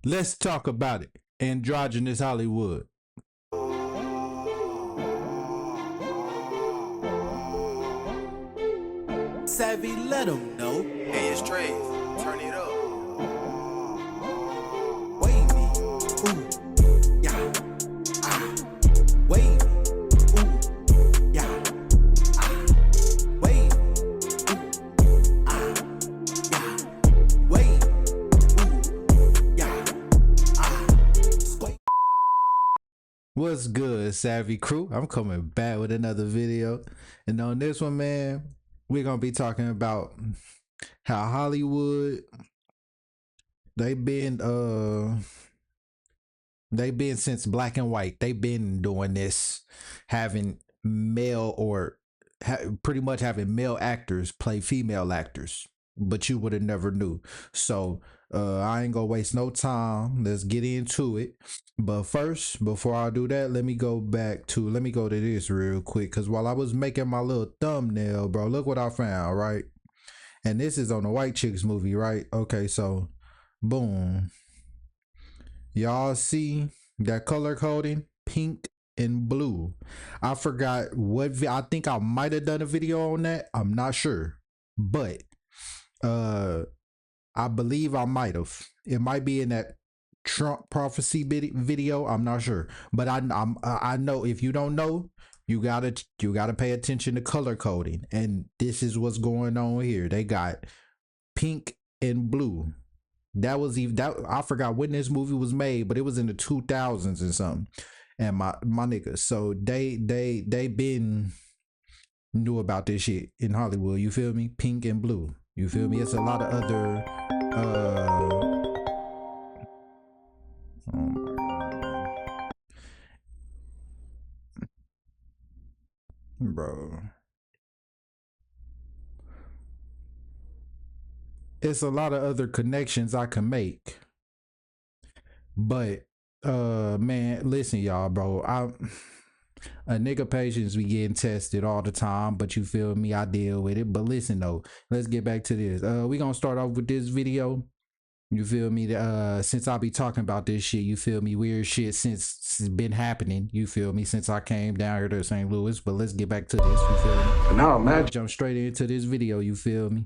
Let's talk about it. Androgynous Hollywood. Savvy, let them know. Hey, it's Trey. Turn it up. Wavy, ooh, yeah, ah. Wavy, ooh, yeah, ah. Wavy, ooh, ah, yeah. Wavy, ooh, yeah, ah. What's good, Savvy Crew? I'm coming back with another video. And on this one, man, we're going to be talking about how Hollywood, they've been since black and white. They've been doing this, having male or pretty much having male actors play female actors, but you would have never knew. So I ain't gonna waste no time. Let's get into it. But first, before I do that, let me go to this real quick, because while I was making my little thumbnail, bro, look what I found, right? And this is on the White Chicks movie, right? Okay, so boom. Y'all see that color coding? Pink and blue. I forgot what I think I might have done a video on that. I'm not sure. But I believe I might have. It might be in that Trump prophecy video. I'm not sure. But I know, if you don't know, you gotta pay attention to color coding. And this is what's going on here. They got pink and blue. That was even that I forgot when this movie was made, but it was in the 2000s and something. And my niggas, so they been knew about this shit in Hollywood. You feel me? Pink and blue. You feel me? It's a lot of other oh my God. Bro. It's a lot of other connections I can make. But man, listen, y'all, bro. A nigga patience be getting tested all the time, but you feel me, I deal with it. But listen though, let's get back to this. We gonna start off with this video. You feel me? Since I be talking about this shit, you feel me? Weird shit since it's been happening. You feel me? Since I came down here to St. Louis. But let's get back to this. You feel me? And now imagine, jump straight into this video. You feel me?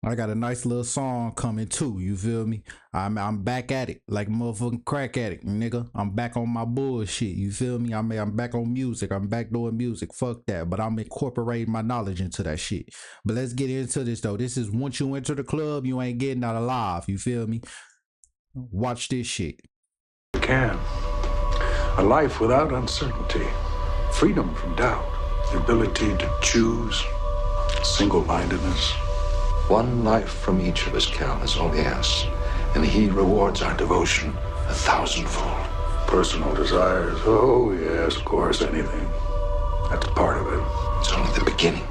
I got a nice little song coming too. You feel me? I'm back at it like a motherfucking crack addict, nigga. I'm back on my bullshit. You feel me? I'm back on music. I'm back doing music. Fuck that. But I'm incorporating my knowledge into that shit. But let's get into this though. This is once you enter the club, you ain't getting out alive. You feel me? Watch this shit. you can. A life without uncertainty, freedom from doubt, the ability to choose, single-mindedness. One life from each of us, Cal, is all he asks. And he rewards our devotion 1,000-fold. Personal desires, oh yes, of course, anything. That's part of it. It's only the beginning.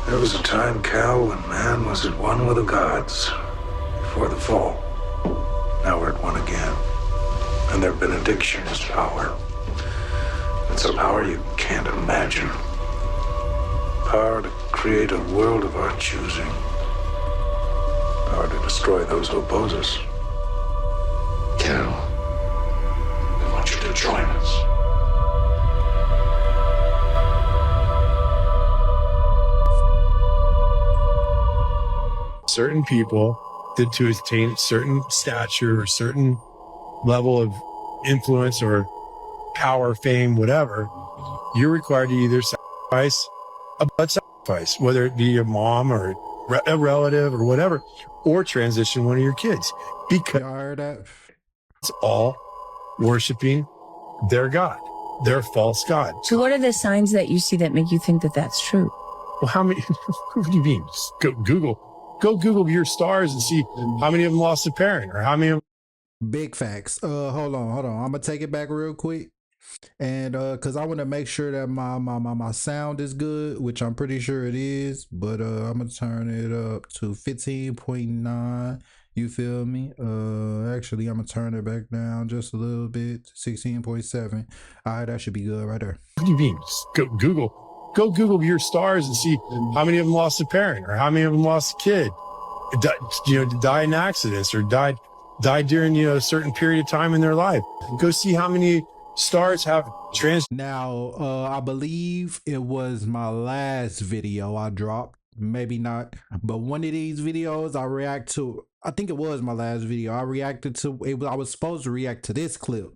There was a time, Cal, when man was at one with the gods before the fall. Now we're at one again. And their benediction is power. It's a power you can't imagine. Power to create a world of our choosing. Power to destroy those who oppose us. Cal, we want you to join us. Certain people to attain certain stature or certain level of influence or power, fame, whatever, you're required to either sacrifice a blood sacrifice, whether it be your mom or a relative or whatever, or transition one of your kids, because Y'all heard that? it's all worshiping their God, their false God. So what are the signs that you see that make you think that that's true? Well, how many, what do you mean? Just go Google your stars and see how many of them lost a parent or how many of them. Big facts. Hold on. I'm gonna take it back real quick. And cause I want to make sure that my sound is good, which I'm pretty sure it is, but I'm gonna turn it up to 15.9. You feel me? Actually I'm gonna turn it back down just a little bit, 16.7. All right, that should be good right there. What do you mean? Just go Google your stars and see how many of them lost a parent or how many of them lost a kid, died in accidents or died died during, a certain period of time in their life. Go see how many stars have trans. Now, I believe it was my last video I dropped. Maybe not, but one of these videos I react to. I think it was my last video. I reacted to it. I was supposed to react to this clip,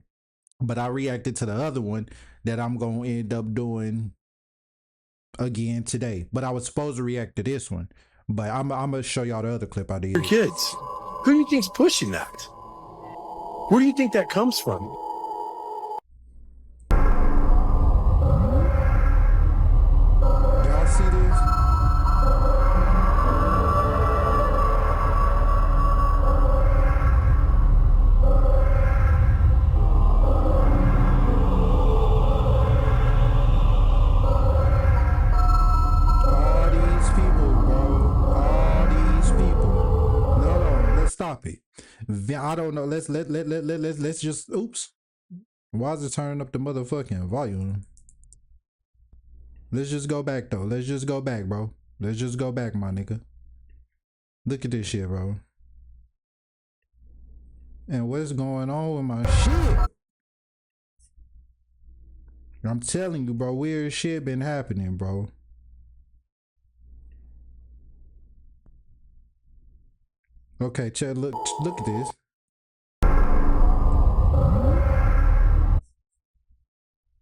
but I reacted to the other one that I'm gonna end up doing again today. But I was supposed to react to this one. But I'm gonna show y'all the other clip I did. Your kids. Who do you think's pushing that? Where do you think that comes from? Y'all see this? All these people, bro. All these people. No, let's stop it. I don't know. Let's just. Oops. Why is it turning up the motherfucking volume? Let's just go back though. Let's just go back, bro. Let's just go back, my nigga. Look at this shit, bro. And what's going on with my shit? I'm telling you, bro, weird shit been happening, bro. Okay, Chad, look at this.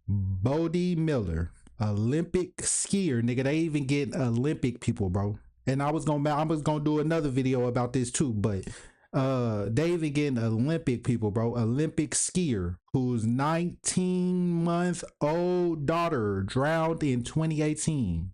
Bodie Miller, Olympic skier, nigga. They even get Olympic people, bro. And I was gonna do another video about this too, but they even getting Olympic people, bro. Olympic skier whose 19-month-old daughter drowned in 2018.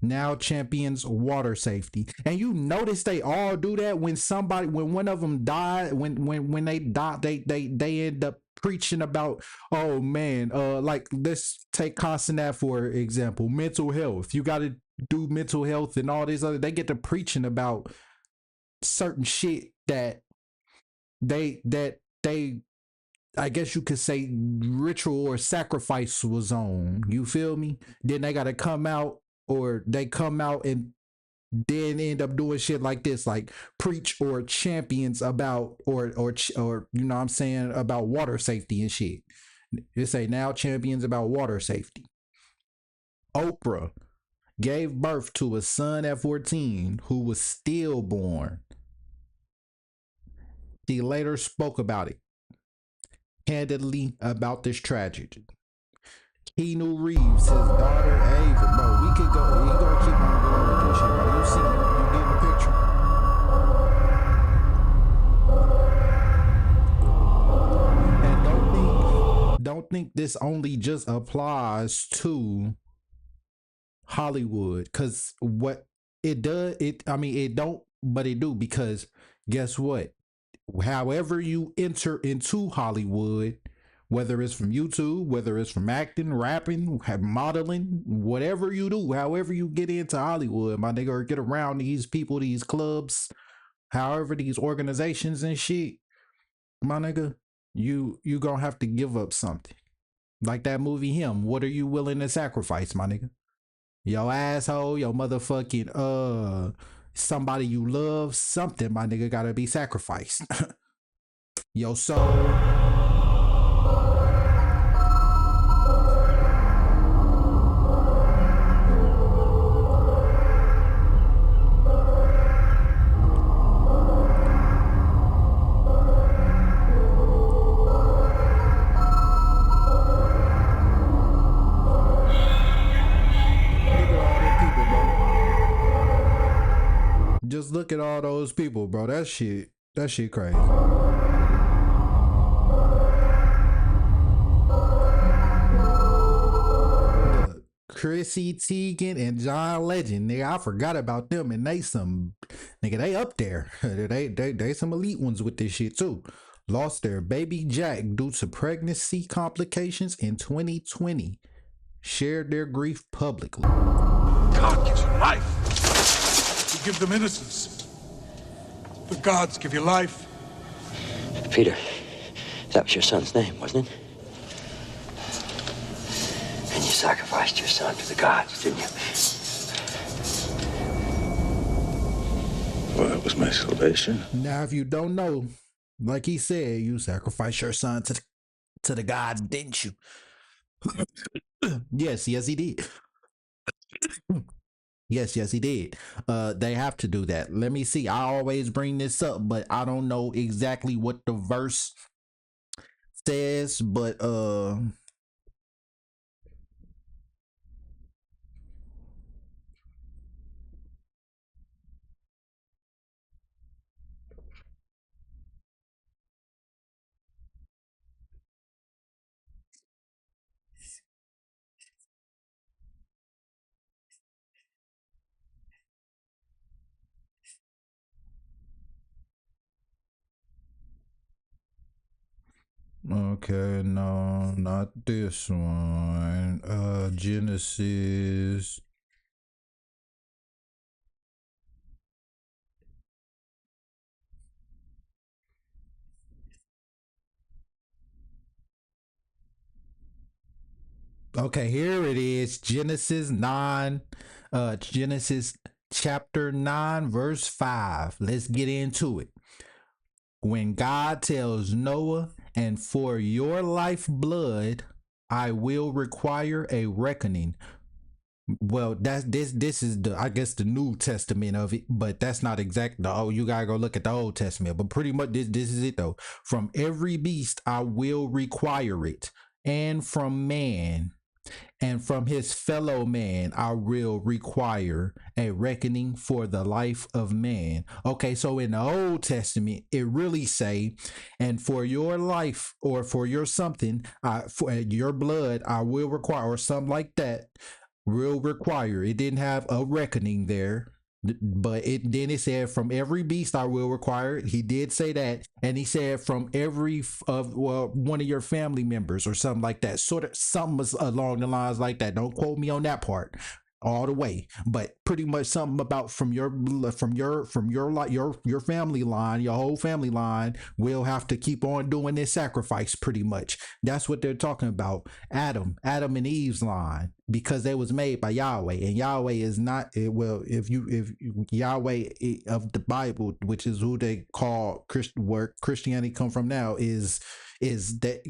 Now champions water safety. And you notice they all do that when one of them died, when they die, they end up preaching about, oh man, like let's take Consonant for example, mental health. You got to do mental health and all this other. They get to preaching about certain shit that they I guess you could say ritual or sacrifice was on. You feel me? Then they got to come out, or they come out and then end up doing shit like this, like preach or champions about or you know what I'm saying, about water safety and shit. They say now champions about water safety. Oprah gave birth to a son at 14 who was stillborn. She later spoke about it candidly about this tragedy. Keanu Reeves, his daughter Ava, bro. We could go. We gonna keep on going with this shit, bro. You see, you get the picture. And don't think this only just applies to Hollywood, because what it does, it don't, but it do, because guess what? However you enter into Hollywood, whether it's from YouTube, whether it's from acting, rapping, modeling, whatever you do, however you get into Hollywood, my nigga, or get around these people, these clubs, however these organizations and shit, my nigga, you gonna have to give up something. Like that movie Him. What are you willing to sacrifice, my nigga? Your asshole, your motherfucking somebody you love, something, my nigga, gotta be sacrificed. Your soul. Just look at all those people, bro. That shit crazy. Chrissy Teigen and John Legend, nigga, I forgot about them, and they up there. they some elite ones with this shit too. Lost their baby Jack due to pregnancy complications in 2020. Shared their grief publicly. God gives you life. You give them innocence. The gods give you life. Peter, that was your son's name, wasn't it? And you sacrificed your son to the gods, didn't you? Well, that was my salvation. Now, if you don't know, like he said, you sacrificed your son to the gods, didn't you? Yes, he did. Yes, he did. They have to do that. Let me see. I always bring this up, but I don't know exactly what the verse says, but okay, no, not this one. Genesis. Okay, here it is. Genesis chapter 9, verse 5. Let's get into it. When God tells Noah, and for your life blood, I will require a reckoning. Well, that's this is the, I guess, the New Testament of it, but that's not exact. Oh, you gotta go look at the Old Testament. But pretty much this is it though. From every beast I will require it, and from man, and from his fellow man I will require a reckoning for the life of man. Okay, so in the Old Testament it really say, and for your life, or for your something, for your blood I will require, or something like that, will require. It didn't have a reckoning there, but it said from every beast I will require it. He did say that, and he said from every one of your family members, or something like that. Sort of something along the lines like that. Don't quote me on that part all the way, but pretty much something about from your family line, your whole family line will have to keep on doing this sacrifice. Pretty much that's what they're talking about. Adam and Eve's line, because they was made by Yahweh, and Yahweh is not, well, if Yahweh of the Bible, which is who they call where Christianity come from now, is that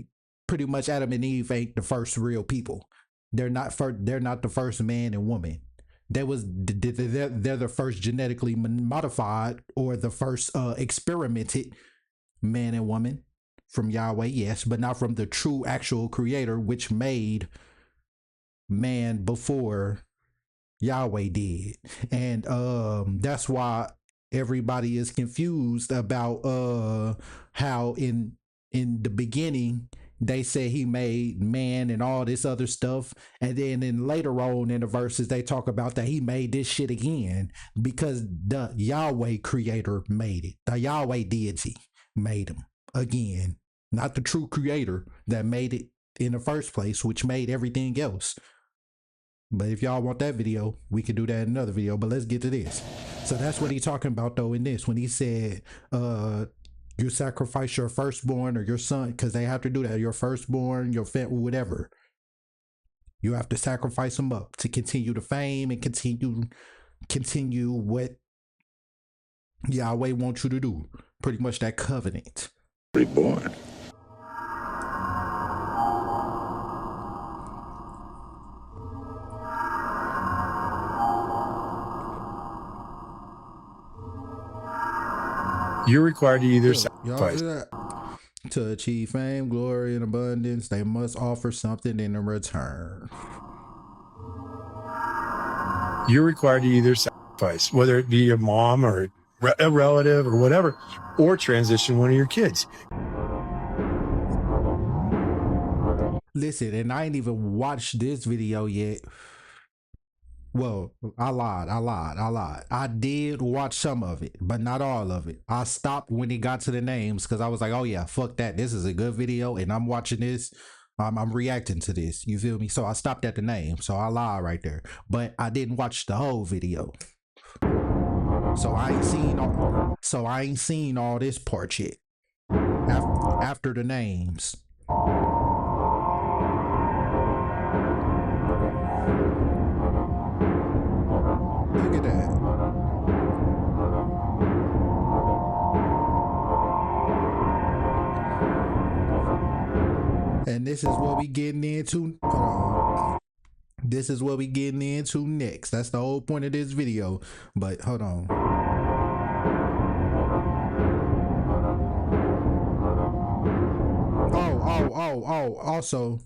pretty much Adam and Eve ain't the first real people. They're not the first man and woman. They're the first genetically modified, or the first experimented man and woman from Yahweh, yes, but not from the true actual creator, which made man before Yahweh did. And that's why everybody is confused about how in the beginning they say he made man and all this other stuff, and then later on in the verses they talk about that he made this shit again, because the Yahweh creator made it. The Yahweh deity made him again, not the true creator that made it in the first place, which made everything else. But if y'all want that video, we could do that in another video. But let's get to this. So that's what he's talking about though in this, when he said you sacrifice your firstborn, or your son, because they have to do that, your firstborn, your whatever, you have to sacrifice them up to continue the fame and continue what Yahweh wants you to do. Pretty much that covenant. Reborn. You're required to either Y'all sacrifice. do that. To achieve fame, glory, and abundance, they must offer something in return. You're required to either sacrifice, whether it be a mom or a relative or whatever, or transition one of your kids. Listen, and I ain't even watched this video yet. Well, I lied. I did watch some of it, but not all of it. I stopped when he got to the names, because I was like, oh yeah, fuck that. This is a good video, and I'm watching this. I'm reacting to this. You feel me? So I stopped at the name. So I lied right there. But I didn't watch the whole video. So I ain't seen all this part yet. After the names. Look at that. And this is what we getting into. Hold on. This is what we getting into next. That's the whole point of this video. But hold on. Oh. Also,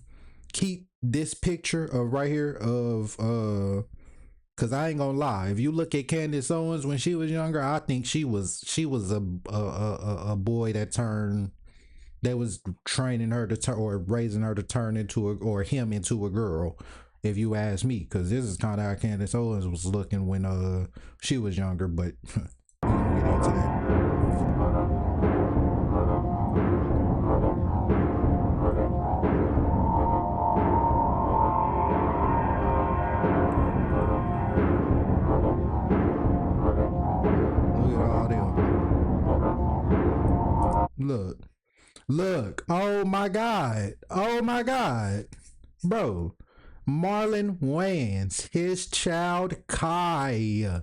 keep this picture of right here of cause I ain't gonna lie. If you look at Candace Owens when she was younger, I think she was a boy that was training her to turn or raising her to turn into him into a girl. If you ask me, because this is kind of how Candace Owens was looking when she was younger, but we gonna get into that. Look at all them. Look. Oh my God. Bro. Marlon Wayans, his child Kai.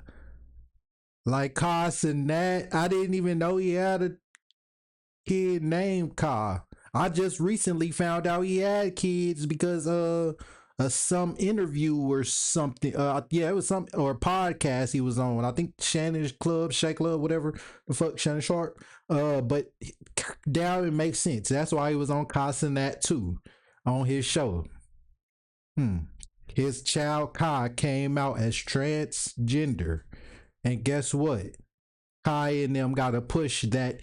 Like Kai Sinet. I didn't even know he had a kid named Kai. I just recently found out he had kids because some interview or something. It was some or podcast he was on. I think Shannon's Club, Shake Club, whatever the fuck, Shannon Sharp. But now it makes sense. That's why he was on Kai Sinet too, on his show. His child Kai came out as transgender, and guess what? Kai and them gotta push that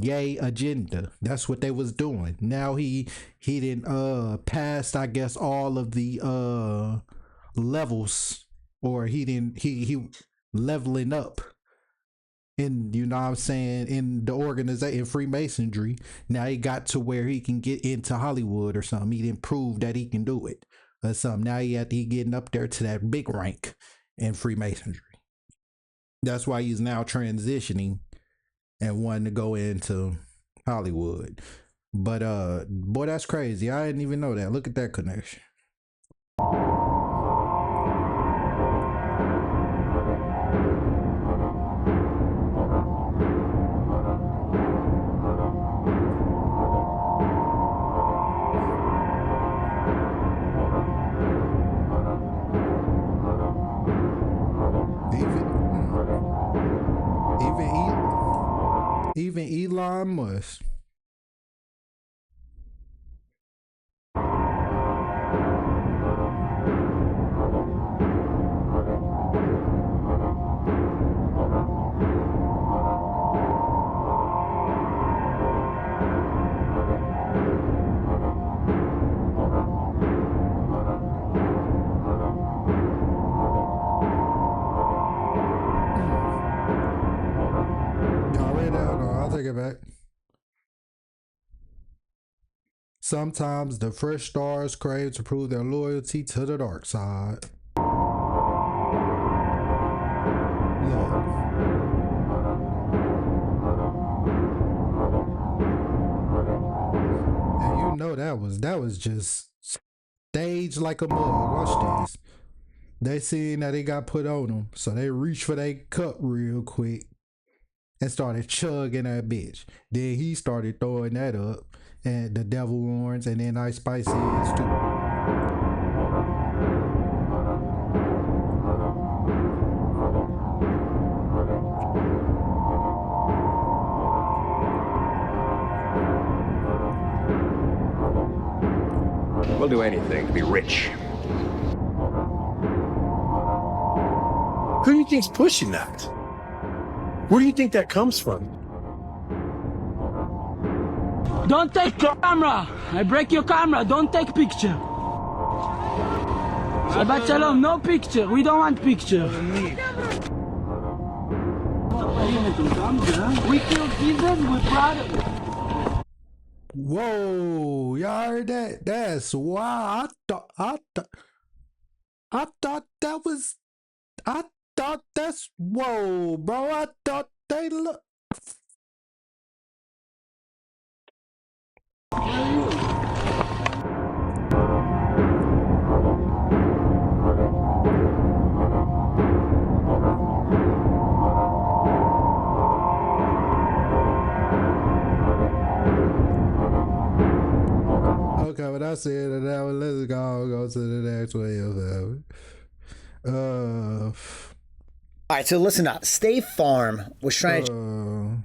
gay agenda. That's what they was doing. Now he didn't passed, I guess, all of the levels, or he leveling up in, you know what I'm saying, in the organization, in Freemasonry. Now he got to where he can get into Hollywood or something. He didn't prove that he can do it or something. Now he getting up there to that big rank in Freemasonry. That's why he's now transitioning and wanting to go into Hollywood. But boy, that's crazy. I didn't even know that. Look at that connection. Even Elon Musk. Back. Sometimes the fresh stars crave to prove their loyalty to the dark side. Look. And you know that was just staged like a mug. Watch this. They seen that they got put on them, so they reached for their cup real quick and started chugging that bitch. Then he started throwing that up, and the devil horns, and then Ice Spice is too. We'll do anything to be rich. Who do you think's pushing that? Where do you think that comes from? Don't take camera. I break your camera. Don't take picture. Shabbat shalom. No picture. We don't want picture. We killed Jesus. We're proud of it. Whoa, y'all heard that? That's wild. I thought that's whoa, bro. I thought they look. Okay, when I said that, now let's go to the next one. All right, so listen up. State Farm was trying to.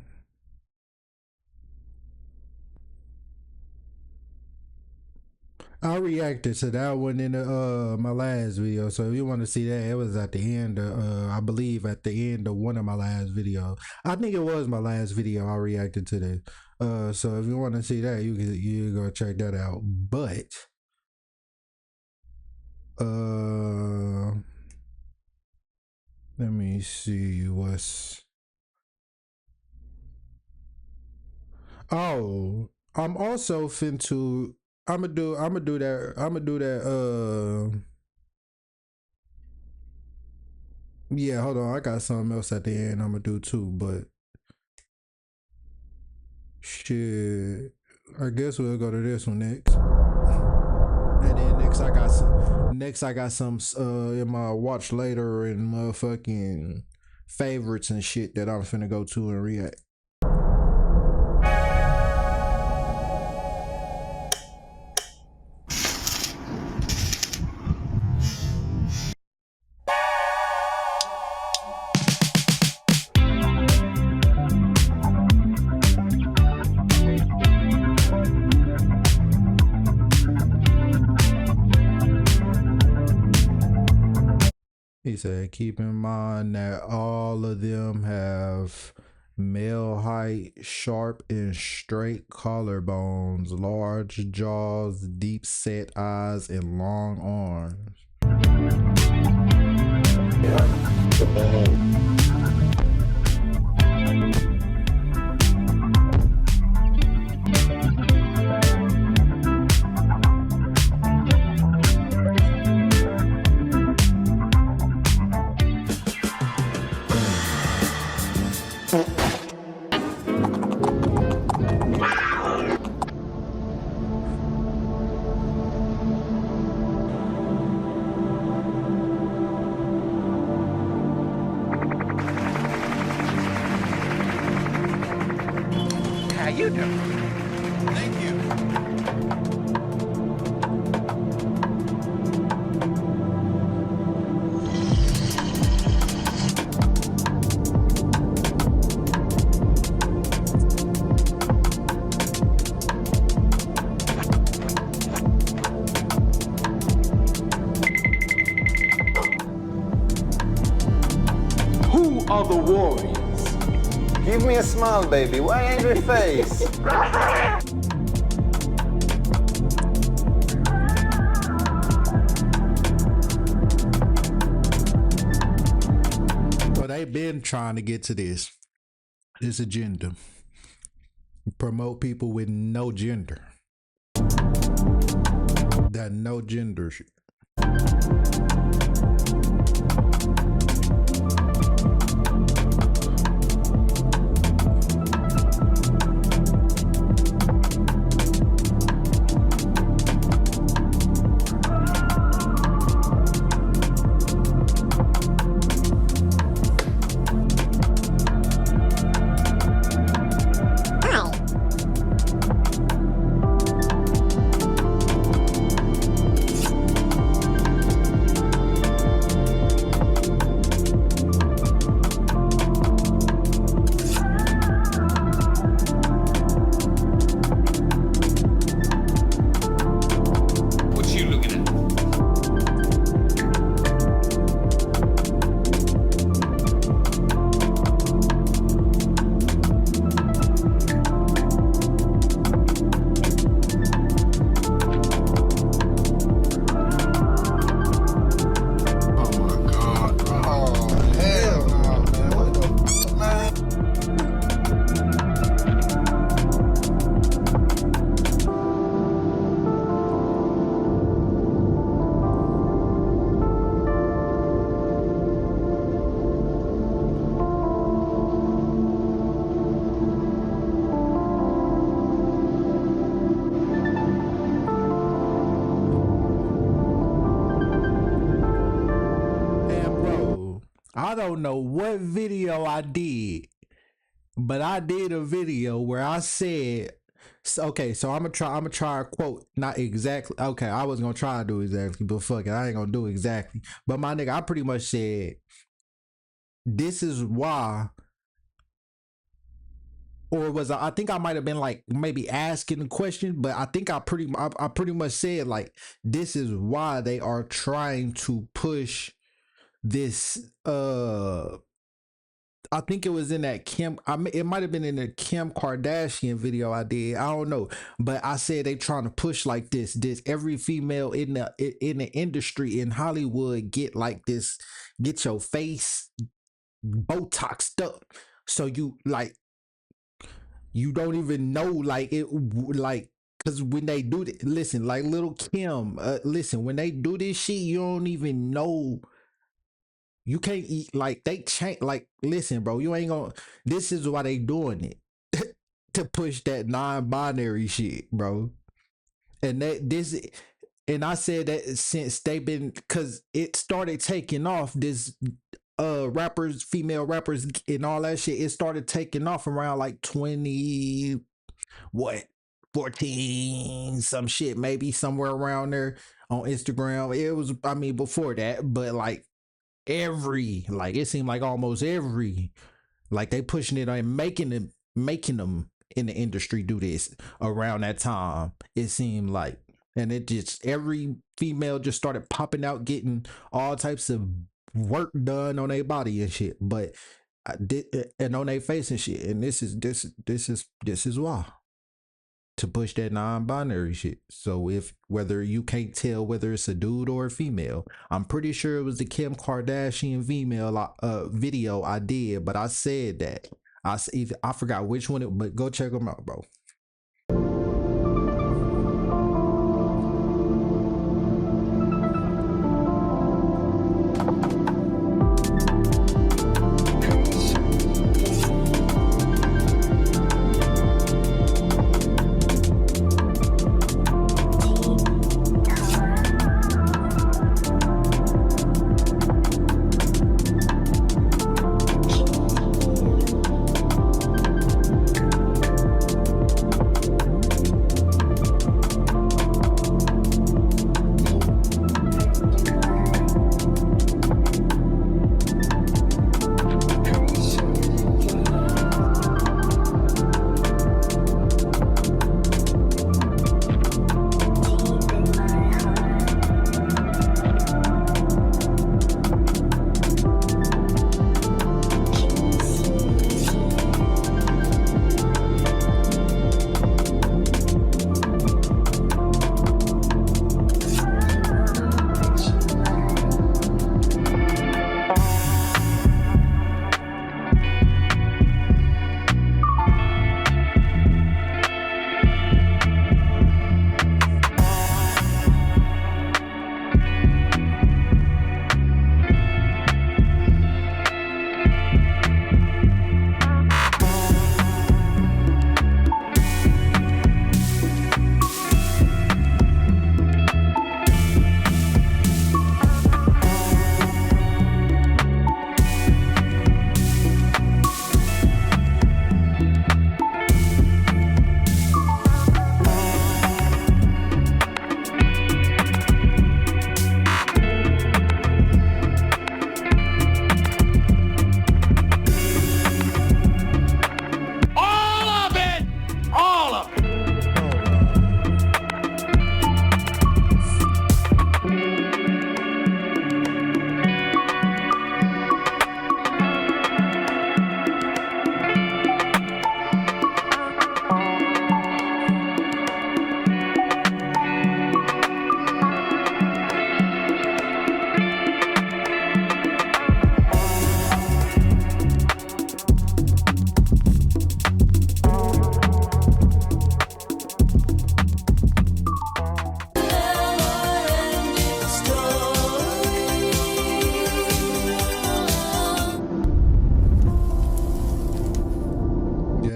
I reacted to that one in my last video, so if you want to see that, it was at the end of, I believe at the end of one of my last videos. I think it was my last video I reacted to that. So if you want to see that, you go check that out. But let me see what's. Oh, I'm also finna. I'ma do that. Yeah, hold on. I got something else at the end I'ma do too, but shit. I guess we'll go to this one next. And then next I got some in my watch later and motherfucking favorites and shit that I'm finna go to and react. He said, keep in mind that all of them have male height, sharp and straight collarbones, large jaws, deep set eyes, and long arms. How you doing? Thank you. Who are the warriors? Give me a smile, baby. Why angry face? Well, they've been trying to get to this agenda. Promote people with no gender. That no gender shit. What you looking at? I don't know what video I did, but I did a video where I said So, okay, so I'm gonna try a quote, not exactly. Okay, I was gonna try to do exactly, but fuck it, I ain't gonna do exactly. But my nigga, I pretty much said this is why, or was I think I might have been like maybe asking a question, but I think I pretty much said like this is why they are trying to push this. I think it was in that it might have been in the Kim Kardashian video I did. I don't know, but I said they trying to push like this. This every female in the industry in Hollywood get like this. Get your face Botoxed up, so you like you don't even know like it like. Cause when they do this, listen, like little Kim, listen, when they do this shit, you don't even know. You can't eat like they change. Like, listen, bro, you ain't gonna. This is why they doing it to push that non-binary shit, bro. And that this, and I said that since they've been, cause it started taking off. This rappers, female rappers, and all that shit. It started taking off around like 20, what 14, some shit, maybe somewhere around there on Instagram. It was, I mean, before that, but like it seemed like almost every like they pushing it and making them in the industry do this around that time. It seemed like, and it just every female just started popping out getting all types of work done on their body and shit, but I did, and on their face and shit. And this is why, to push that non-binary shit. So if whether you can't tell whether it's a dude or a female, I'm pretty sure it was the Kim Kardashian female video I did, but I said that I forgot which one but go check them out, bro.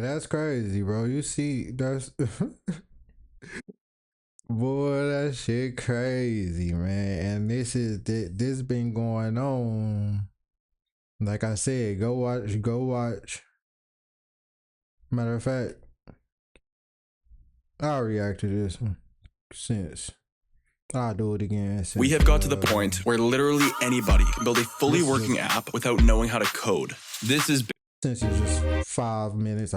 That's crazy, bro. You see, that's boy, that shit crazy, man. And this been going on. Like I said, go watch. Matter of fact, I'll react to this since I'll do it again. Since, we have got to the point where literally anybody can build a fully working app without knowing how to code. This is since it's just 5 minutes.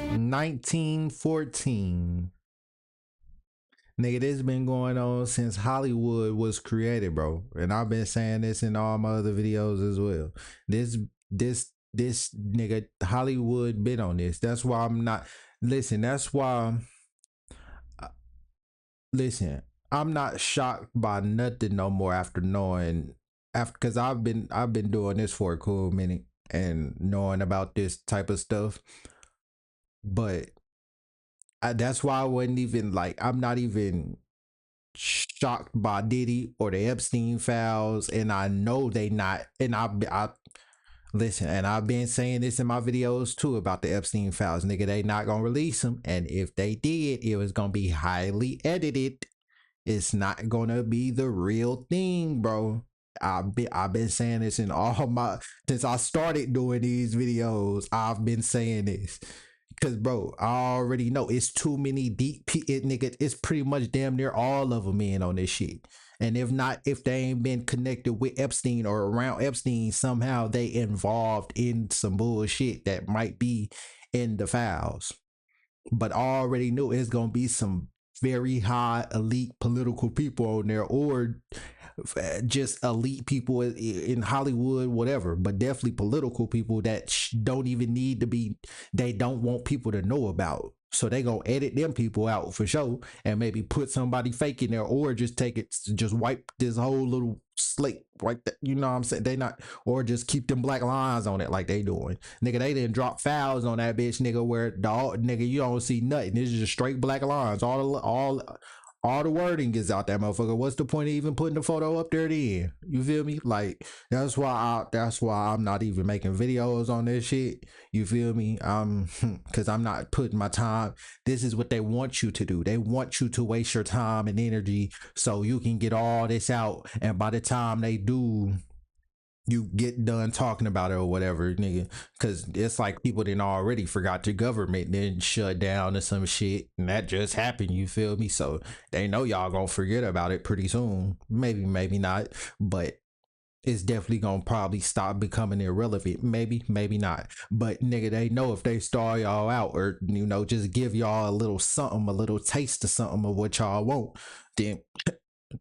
In 1914. Nigga, this been going on since Hollywood was created, bro. And I've been saying this in all my other videos as well. This nigga, Hollywood been on this. That's why I'm not, listen, that's why, listen, I'm not shocked by nothing no more after knowing, because I've been doing this for a cool minute and knowing about this type of stuff. But that's why I wasn't even like, I'm not even shocked by Diddy or the Epstein files, and I know they not. And I listen, and I've been saying this in my videos too about the Epstein files, nigga. They not gonna release them, and if they did, it was gonna be highly edited. It's not gonna be the real thing, bro. I've been saying this in all my, since I started doing these videos. I've been saying this. Cause bro, I already know it's too many deep nigga. It's pretty much damn near all of them in on this shit. And if not, if they ain't been connected with Epstein or around Epstein, somehow they involved in some bullshit that might be in the files. But I already knew it's gonna be some very high elite political people on there, or just elite people in Hollywood, whatever, but definitely political people that don't even need to be, they don't want people to know about. So they gonna edit them people out for sure, and maybe put somebody fake in there, or just take it, just wipe this whole little slate, right? You know what I'm saying? They not, or just keep them black lines on it like they doing. Nigga, they didn't drop files on that bitch, nigga, where nigga, you don't see nothing. This is just straight black lines. All the wording is out that motherfucker. What's the point of even putting the photo up there then? You feel me? Like, that's why I'm not even making videos on this shit. You feel me? Cause I'm not putting my time. This is what they want you to do. They want you to waste your time and energy so you can get all this out. And by the time they do, you get done talking about it or whatever, nigga. Cause it's like people didn't already forgot the government then shut down or some shit, and that just happened. You feel me? So they know y'all gonna forget about it pretty soon. Maybe not, but it's definitely gonna probably stop becoming irrelevant. Maybe not. But nigga, they know if they star y'all out, or just give y'all a little something, a little taste of something of what y'all want, then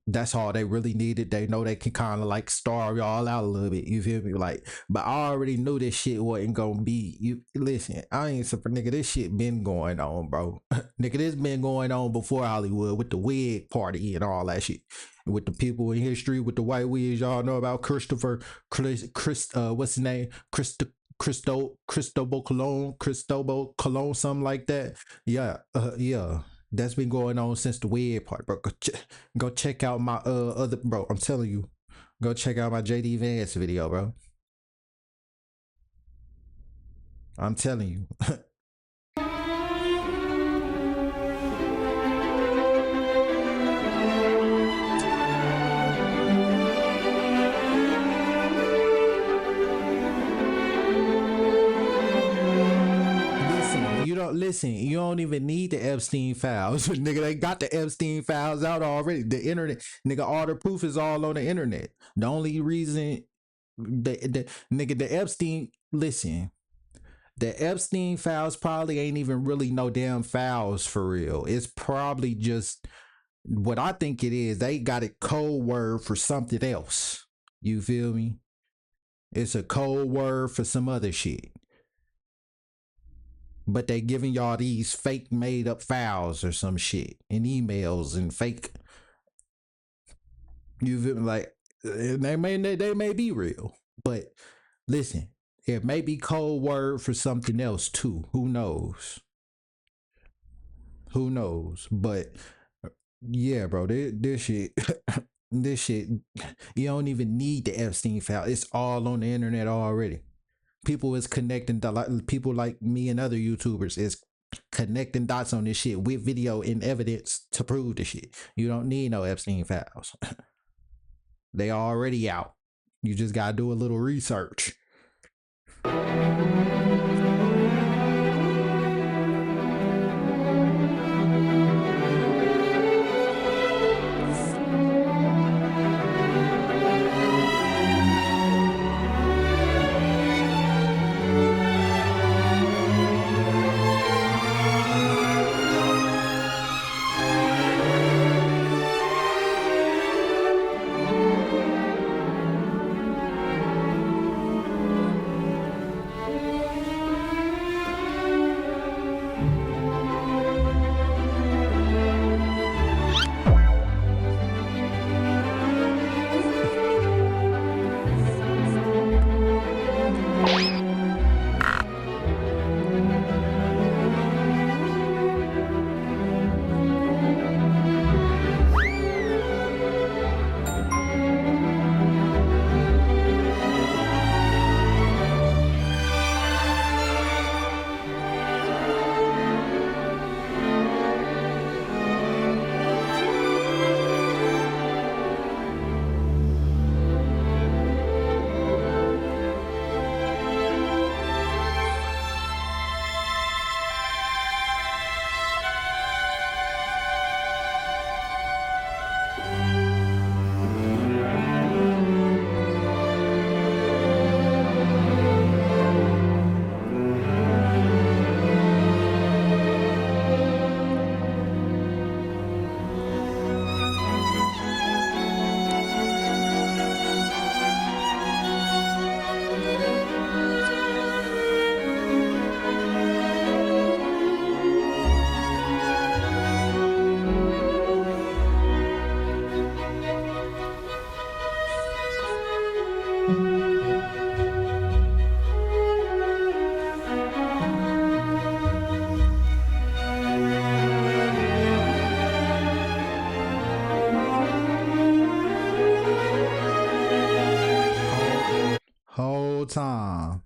that's all they really needed. They know they can kind of like starve y'all out a little bit. You feel me? Like, but I already knew this shit wasn't gonna be. You listen, I ain't super nigga. This shit been going on, bro. Nigga, this been going on before Hollywood with the wig party and all that shit. With the people in history with the white wigs, y'all know about Christopher, what's his name? Cristobal Colon, something like that. Yeah. That's been going on since the weird part, bro. Go check out my other, bro. I'm telling you, go check out my JD Vance video, bro. I'm telling you. Listen, you don't even need the Epstein files. Nigga, they got the Epstein files out already. The internet, nigga, all the proof is all on the internet. The only reason the nigga, the Epstein, listen, the Epstein files probably ain't even really no damn files for real. It's probably just what I think it is. They got it code word for something else. You feel me? It's a code word for some other shit. But they giving y'all these fake made up files or some shit and emails and fake. You feel me? Like they may be real, but listen, it may be code word for something else too. Who knows? Who knows? But yeah, bro, this shit, this shit, you don't even need the Epstein file. It's all on the internet already. People is connecting, people like me and other YouTubers is connecting dots on this shit with video and evidence to prove the shit. You don't need no Epstein files. They already out. You just gotta do a little research. Whole time.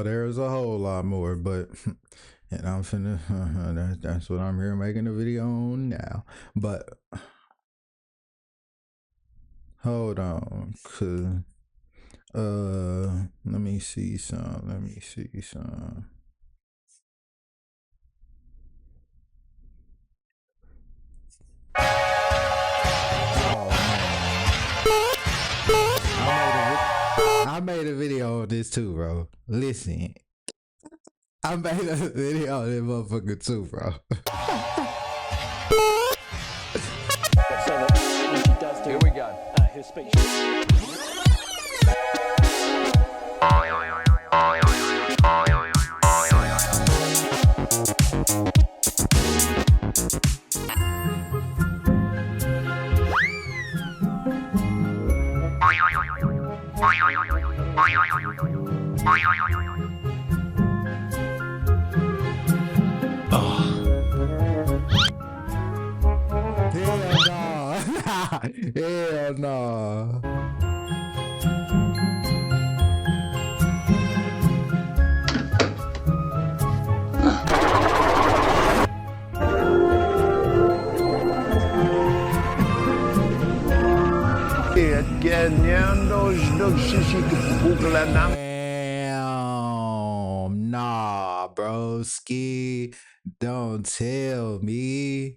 There's a whole lot more, but and I'm finna that's what I'm here making a video on now. But hold on, cause let me see some. Oh man. I made a video on this too, bro. Listen, I made a video on this motherfucker too, bro. Here we go. His speech. Hell no. Damn, nah, broski. Don't tell me.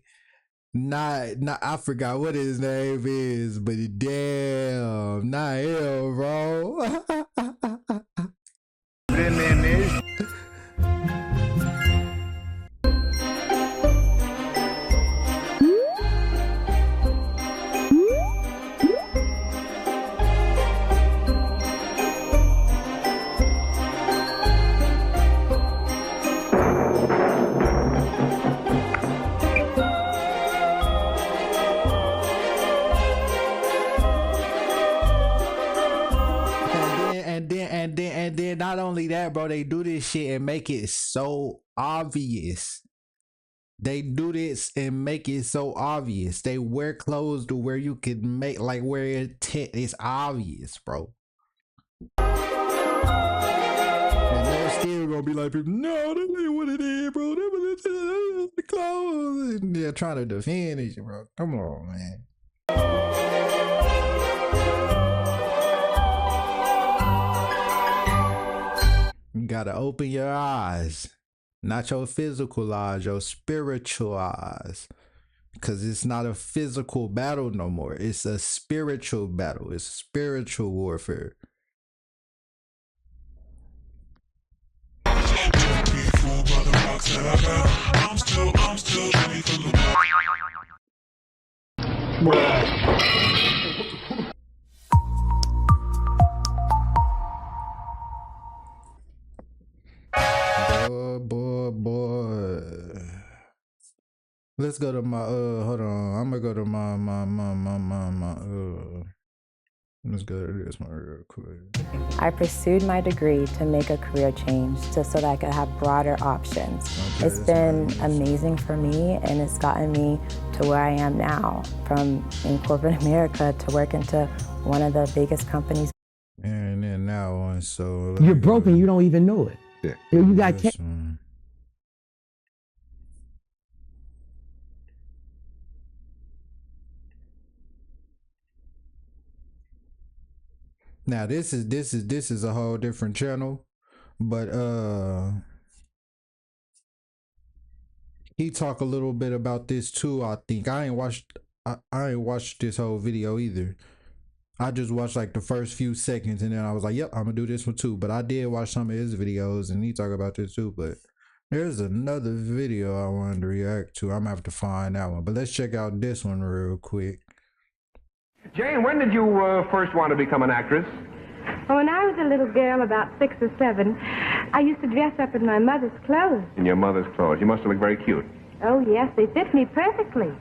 Not, I forgot what his name is, but damn, not him, bro. And then not only that, bro, they do this shit and make it so obvious. They do this and make it so obvious. They wear clothes to where you can make like where it's obvious, bro. And they're still gonna be like, no, that ain't what it is, bro. That was the clothes. And they're trying to defend it, bro. Come on, man. You gotta open your eyes, not your physical eyes, your spiritual eyes, because it's not a physical battle no more. It's a spiritual battle. It's spiritual warfare. Boy. Let's go to my hold on. I'm gonna go to my let's go to this one real quick. I pursued my degree to make a career change just so that I could have broader options. Okay, it's been amazing for me, and it's gotten me to where I am now, from in corporate America to working to one of the biggest companies. And then now on, so you're broken, you don't even know it. Yeah. You got now this is a whole different channel, but he talk a little bit about this too. I think I ain't watched this whole video either. I just watched like the first few seconds and then I was like, yep, I'm gonna do this one too. But I did watch some of his videos and he talk about this too. But there's another video I wanted to react to. I'm gonna have to find that one. But let's check out this one real quick. Jane, when did you first want to become an actress? Well, when I was a little girl, about 6 or 7, I used to dress up in my mother's clothes. In your mother's clothes. You must have looked very cute. Oh, yes, they fit me perfectly.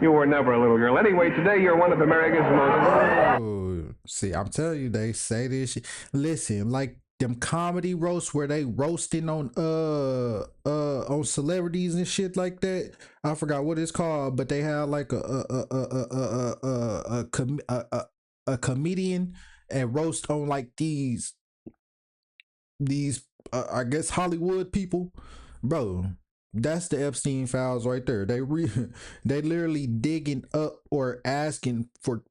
You were never a little girl. Anyway, today you're one of America's most... Oh, see, I'm telling you, they say this shit. Listen, like them comedy roasts where they roasting on celebrities and shit like that. I forgot what it's called, but they had like a comedian and roast on like these I guess Hollywood people, bro. That's the Epstein files right there. They literally digging up or asking for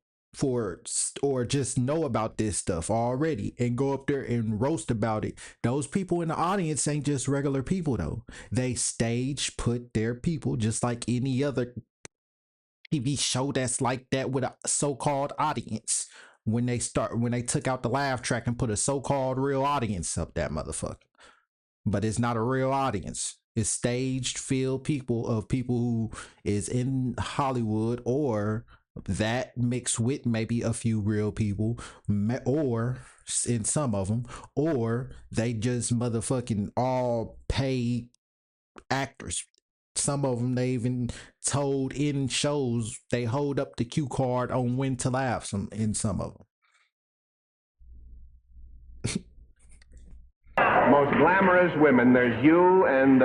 or just know about this stuff already and go up there and roast about it. Those people in the audience ain't just regular people though. They stage put their people just like any other TV show that's like that with a so-called audience. When they took out the laugh track and put a so-called real audience up that motherfucker. But it's not a real audience. It's staged filled people who is in Hollywood, or that mixed with maybe a few real people, or in some of them, or they just motherfucking all paid actors. Some of them, they even told in shows they hold up the cue card on when to laugh. In some of them. Most glamorous women. There's you and,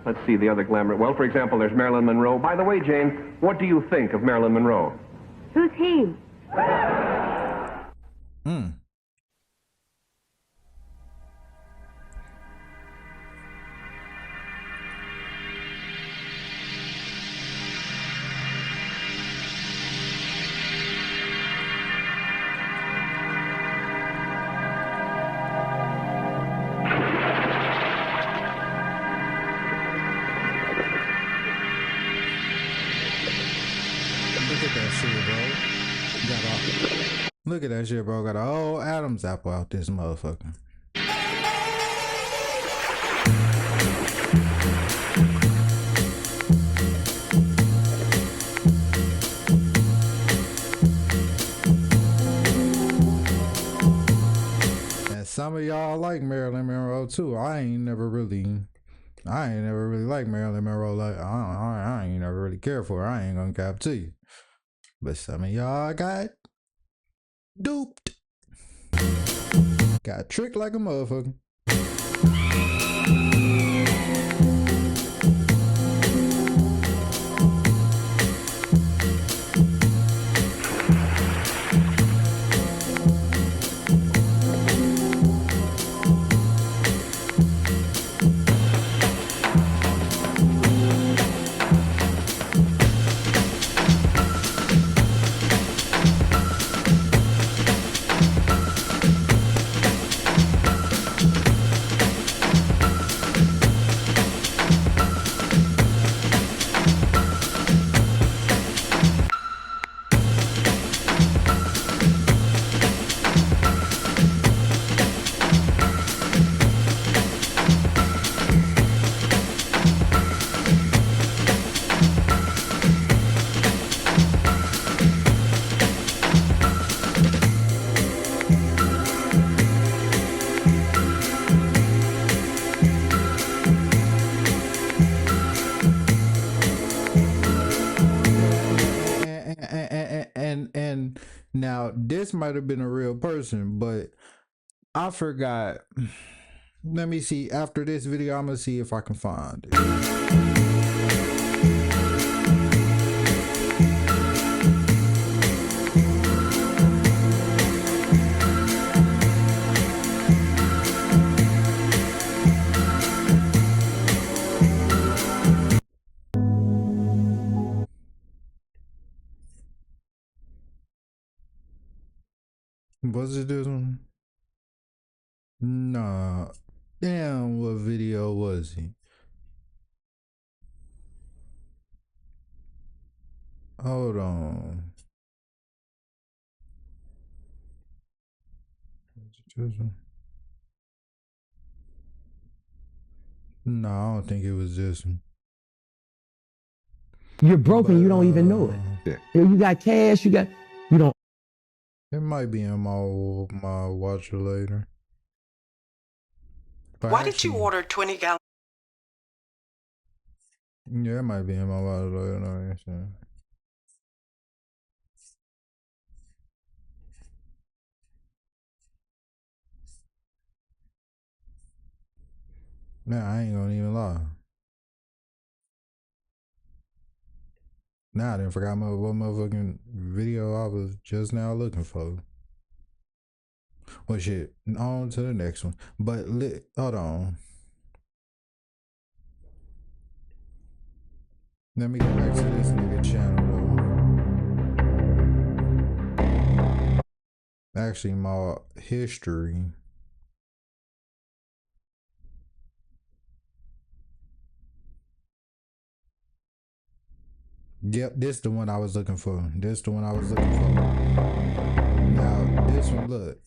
let's see, the other glamorous. Well, for example, there's Marilyn Monroe. By the way, Jane, what do you think of Marilyn Monroe? Who's he? Look at that shit, bro. Got a whole Adam's apple out this motherfucker. And some of y'all like Marilyn Monroe too. I ain't never really liked Marilyn Monroe. Like I ain't never really cared for her. I ain't gonna cap to you. But some of y'all got duped. Got tricked like a motherfucker. And now this might have been a real person, but I forgot. Let me see. After this video, I'm gonna see if I can find it. Was it this one? Nah. Damn, what video was he? Hold on. Was it this one? No, I don't think it was this one. You're broken, you don't even know it. You got cash, you don't. It might be in my watcher later. But Why did you order 20 gallons? Yeah, it might be in my watcher later. No, nah, I ain't gonna even lie. Nah, I didn't forget what motherfucking video I was just now looking for. Well, shit, on to the next one. But hold on. Let me get back to this nigga channel though. Actually, my history. Yep, this the one I was looking for. Now, this one, look.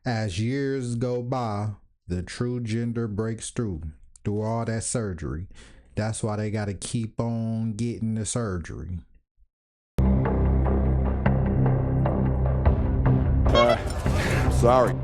As years go by, the true gender breaks through all that surgery. That's why they got to keep on getting the surgery. Sorry.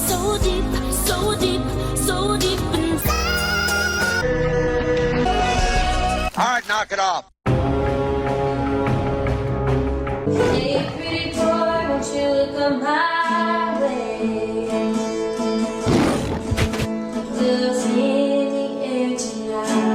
So deep, so deep, so deep inside. All right, knock it off. Hey, pretty boy, won't you come my way? Love's in the air tonight.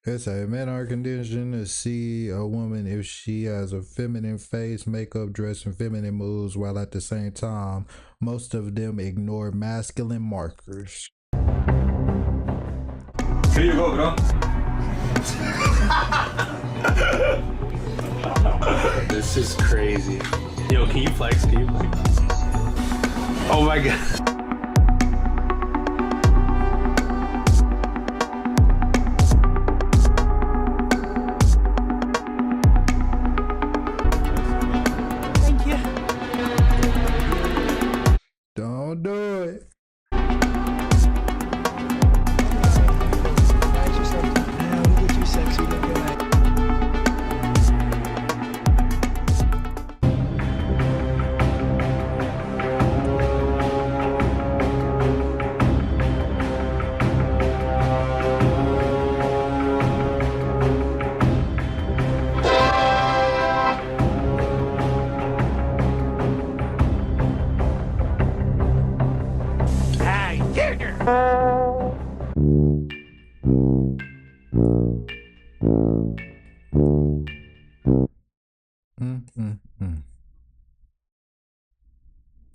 It say men are conditioned to see a woman if she has a feminine face, makeup, dress, and feminine moves, while at the same time, most of them ignore masculine markers. Here you go, bro. This is crazy. Yo, can you flex? Oh my god. Don't do it.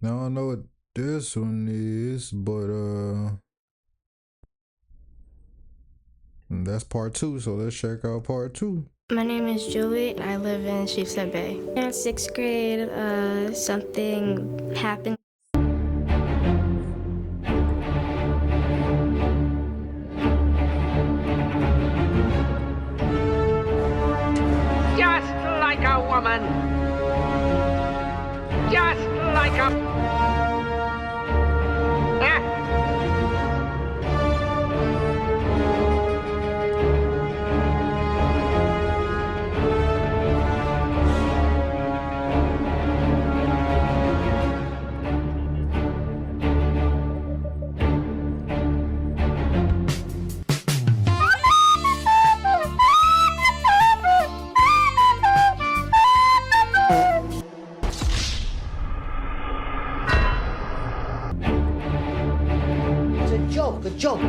Now I don't know what this one is, but that's part 2, so let's check out part 2. My name is Julie. I live in Sheepshead Bay. In 6th grade, something happened. Just like a woman. Just like a... A joke.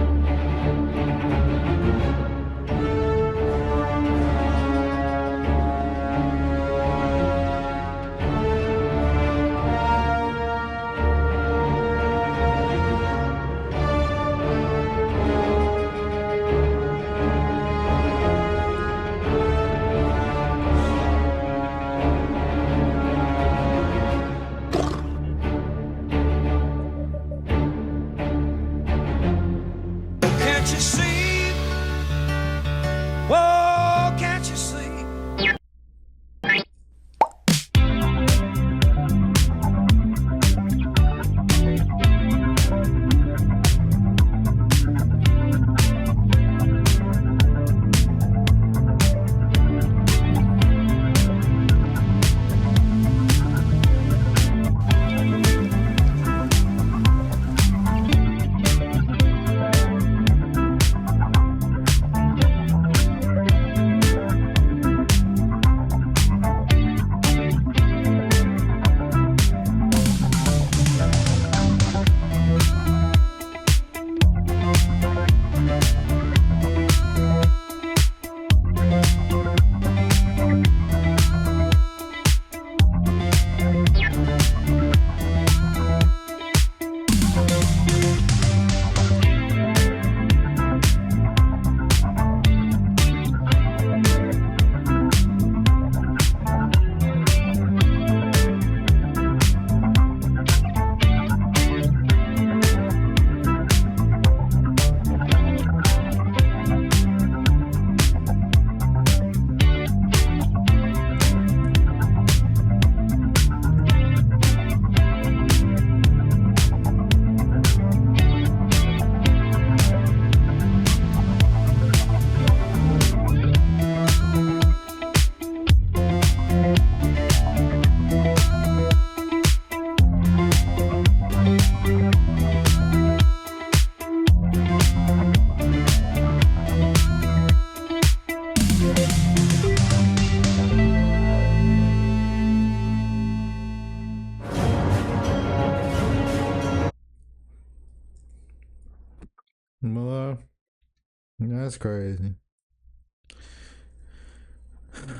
That's crazy.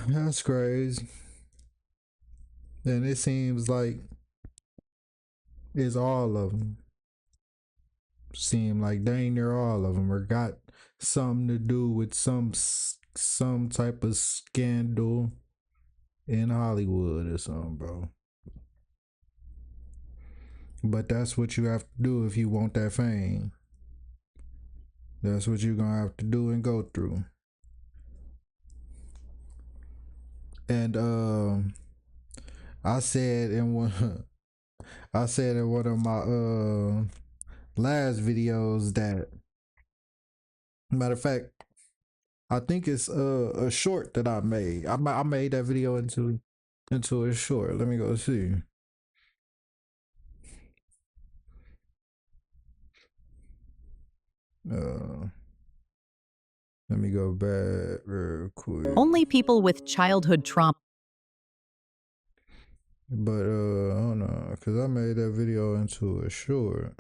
That's crazy. And it seems like it's all of them. Seem like dang near all of them or got something to do with some type of scandal in Hollywood or something, bro. But that's what you have to do if you want that fame. That's what you're gonna have to do and go through. And I said in one I said in one of my last videos that, matter of fact, I think it's a short that I made. I made that video into a short. Let me go see. Let me go back real quick. Only people with childhood trauma. But hold on, because I made that video into a short.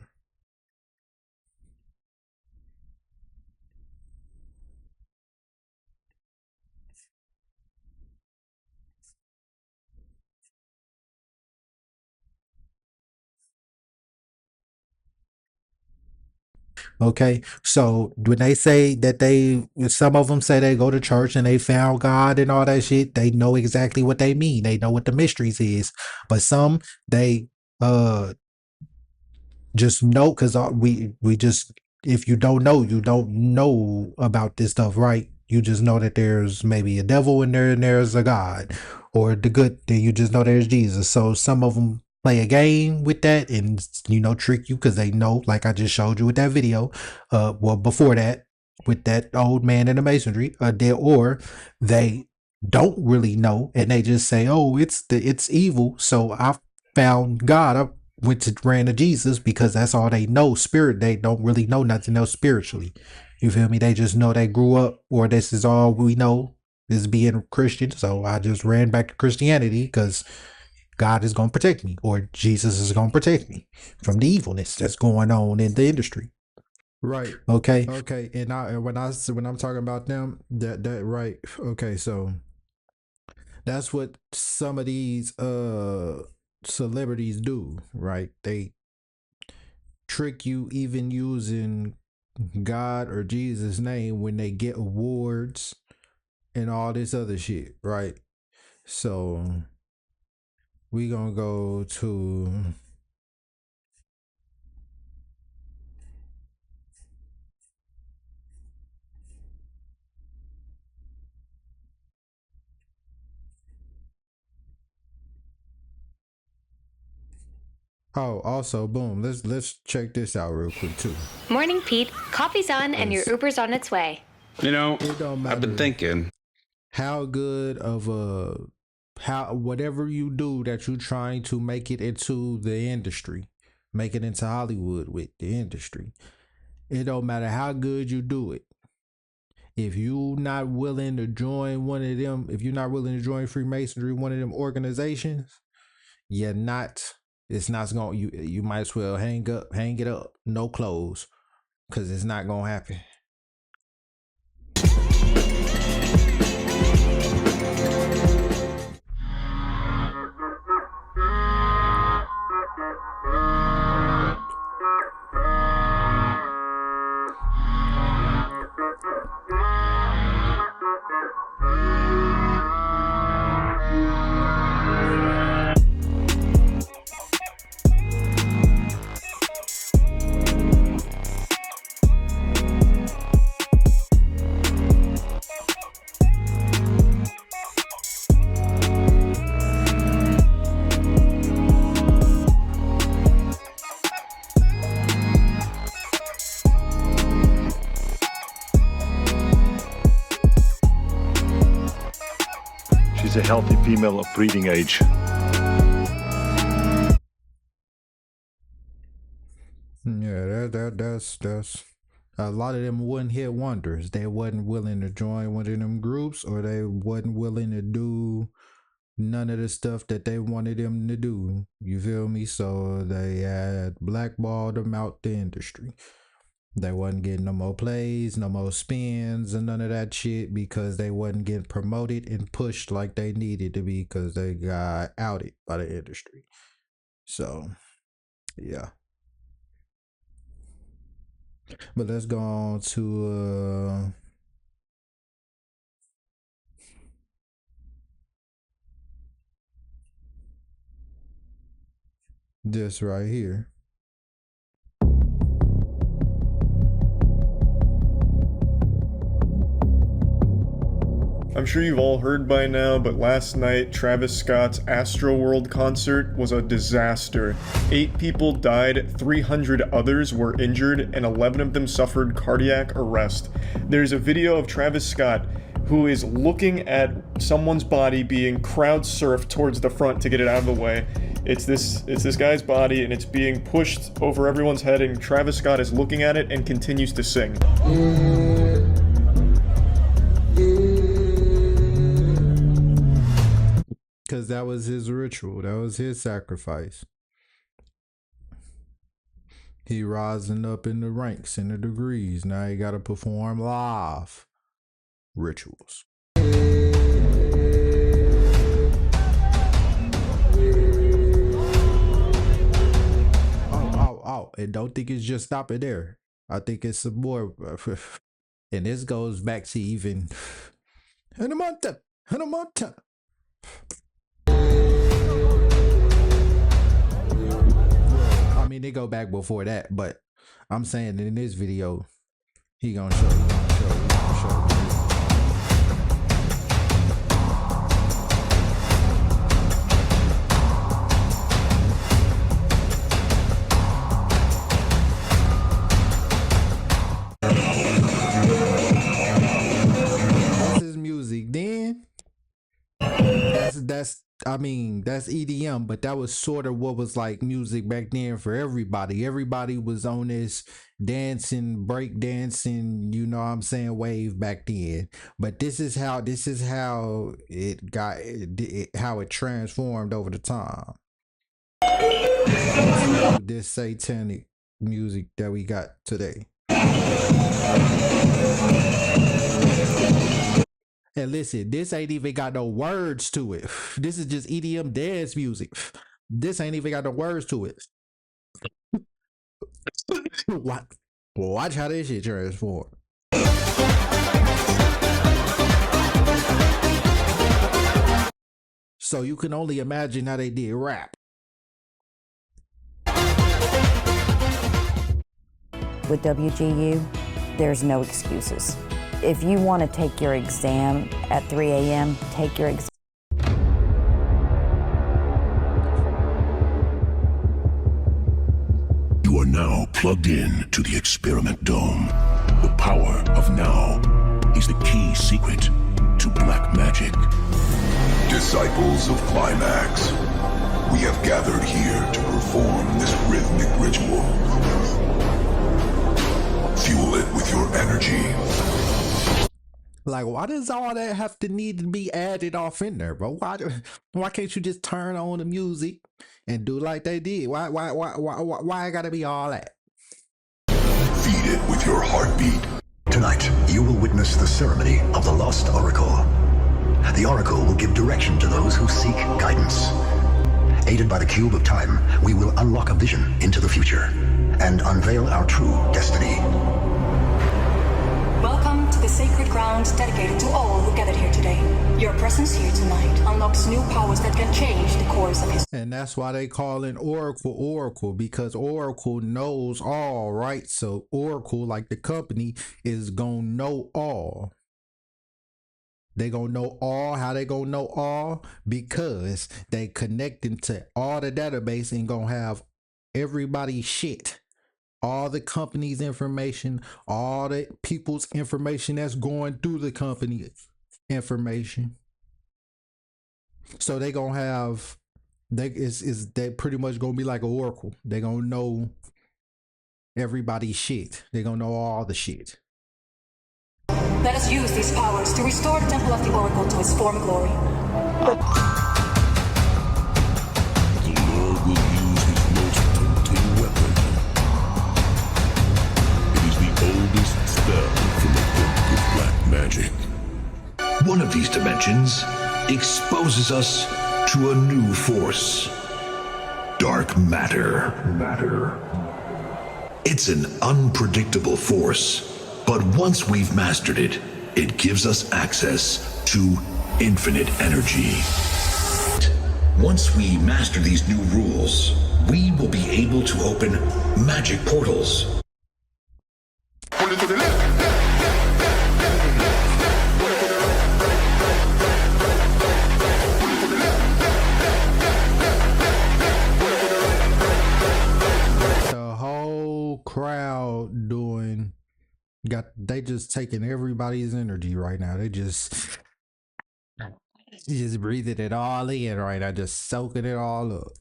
Okay, so when they say that some of them say they go to church and they found God and all that shit, they know exactly what they mean. They know what the mysteries is. But some, they just know, because we just, if you don't know, you don't know about this stuff, right? You just know that there's maybe a devil in there and there's a God, or the good, then you just know there's Jesus. So some of them play a game with that and trick you because they know, like I just showed you with that video, well, before that, with that old man in the masonry, or they don't really know and they just say, oh, it's evil, so I found God, I ran to Jesus, because that's all they know. Spirit, they don't really know nothing else spiritually. You feel me? They just know they grew up, or this is all we know is being Christian. So I just ran back to Christianity because God is going to protect me, or Jesus is going to protect me from the evilness that's going on in the industry. Right. Okay. Okay. And when I'm talking about them, that right. Okay. So that's what some of these celebrities do, right? They trick you even using God or Jesus' name when they get awards and all this other shit, right? So we gonna go to also boom, let's check this out real quick too. Morning, Pete. Coffee's on and your Uber's on its way. It don't matter. I've been thinking. How good of whatever you do that you're trying to make it into the industry, make it into Hollywood with the industry. It don't matter how good you do it. If you not willing to join one of them, if you're not willing to join Freemasonry, one of them organizations, it's not gonna, you might as well hang it up, no clothes, because it's not gonna happen. She's a healthy female of breeding age. Yeah, that's a lot of them one-hit wonders. They wasn't willing to join one of them groups, or they wasn't willing to do none of the stuff that they wanted them to do. You feel me? So they had blackballed them out the industry. They wasn't getting no more plays, no more spins, and none of that shit because they wasn't getting promoted and pushed like they needed to be because they got outed by the industry. So, yeah. But let's go on to this right here. I'm sure you've all heard by now, but last night, Travis Scott's Astroworld concert was a disaster. 8 people died, 300 others were injured, and 11 of them suffered cardiac arrest. There's a video of Travis Scott who is looking at someone's body being crowd surfed towards the front to get it out of the way. It's this guy's body, and it's being pushed over everyone's head, and Travis Scott is looking at it and continues to sing. Because that was his ritual. That was his sacrifice. He rising up in the ranks and the degrees. Now he got to perform live rituals. Oh, and don't think it's just stopping there. I think it's some more. And this goes back to even Hannah Montana. I mean, they go back before that, but I'm saying in this video, he gonna show. That's his music. Then that's EDM, but that was sort of what was like music back then for everybody. Everybody was on this dancing, break dancing, you know what I'm saying, wave back then. But this is how it got how it transformed over the time. This satanic music that we got today. And listen, this ain't even got no words to it. This is just EDM dance music. This ain't even got no words to it. Watch how this shit transform. So you can only imagine how they did rap. With WGU, there's no excuses. If you want to take your exam at 3 a.m., take your exam. You are now plugged in to the Experiment Dome. The power of now is the key secret to black magic. Disciples of Climax, we have gathered here to perform this rhythmic ritual. Fuel it with your energy. Like, why does all that have to need to be added off in there, bro? Why can't you just turn on the music and do like they did? Why I gotta be all that? Feed it with your heartbeat. Tonight, you will witness the ceremony of the Lost Oracle. The Oracle will give direction to those who seek guidance. Aided by the Cube of Time, we will unlock a vision into the future and unveil our true destiny. Welcome to the sacred ground dedicated to all who gathered here today. Your presence here tonight unlocks new powers that can change the course of history. And that's why they call it Oracle, because Oracle knows all, right? So Oracle, like the company, is gonna know all. They gonna know all. How they gonna know all? Because they connecting to all the database and gonna have everybody's shit. All the company's information, all the people's information that's going through the company information. So they gonna have, they pretty much gonna be like an oracle. They gonna know everybody's shit. They gonna know all the shit. Let us use these powers to restore the Temple of the Oracle to its former glory. The Lord will use his most potent weapon. It is the dimensions exposes us to a new force. Dark matter. It's an unpredictable force, but once we've mastered it, it gives us access to infinite energy. Once we master these new rules, we will be able to open magic portals. Pull it to the left. The whole crowd doing they just taking everybody's energy right now. They just breathing it all in right now, just soaking it all up.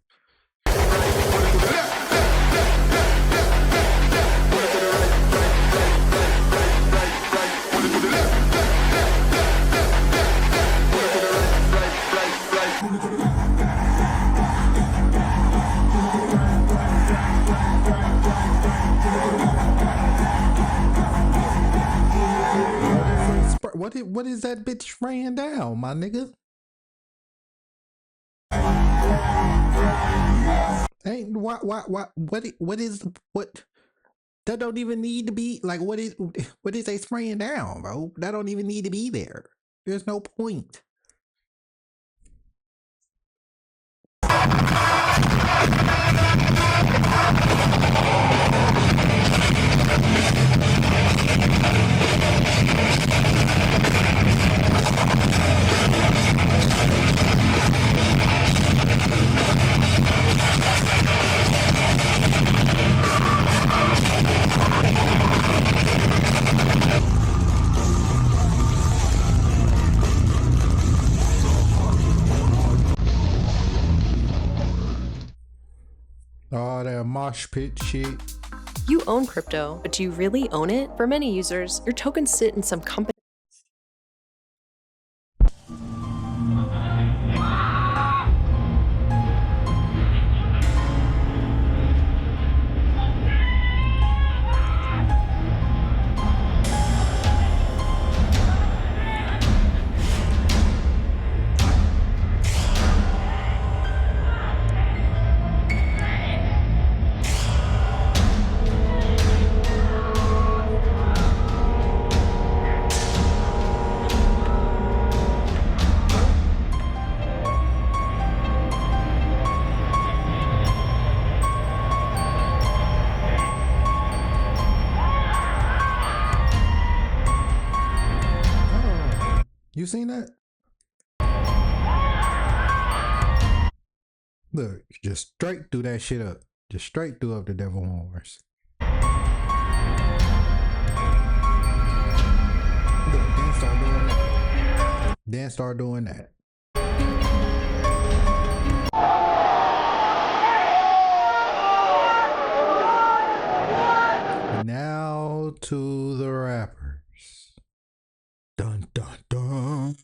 What is that bitch spraying down, my nigga? Ain't what that don't even need to be like what is they spraying down, bro? That don't even need to be there. There's no point. Oh, that mosh pit shit. You own crypto, but do you really own it? For many users, your tokens sit in some company. You seen that? Look, just straight through that shit up. Just straight through up the devil horns. Look, then start doing that. Then start doing that. Now to the rappers. Dun dun dun.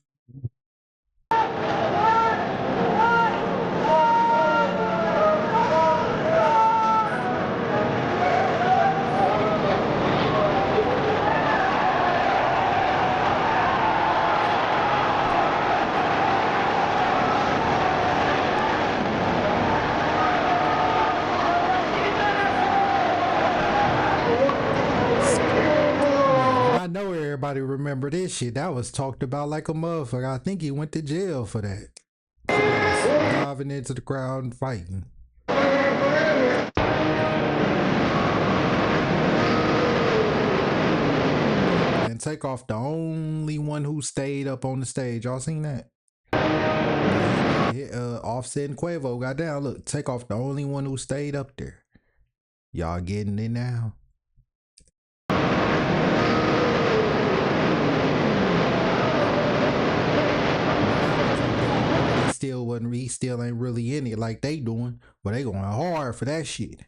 I know everybody remember this shit. That was talked about like a motherfucker. I think he went to jail for that. Diving into the crowd and fighting. And Takeoff, the only one who stayed up on the stage. Y'all seen that? Offset and Quavo got down. Look, Takeoff, the only one who stayed up there. Y'all getting it now? He still ain't really in it like they doing, but they going hard for that shit.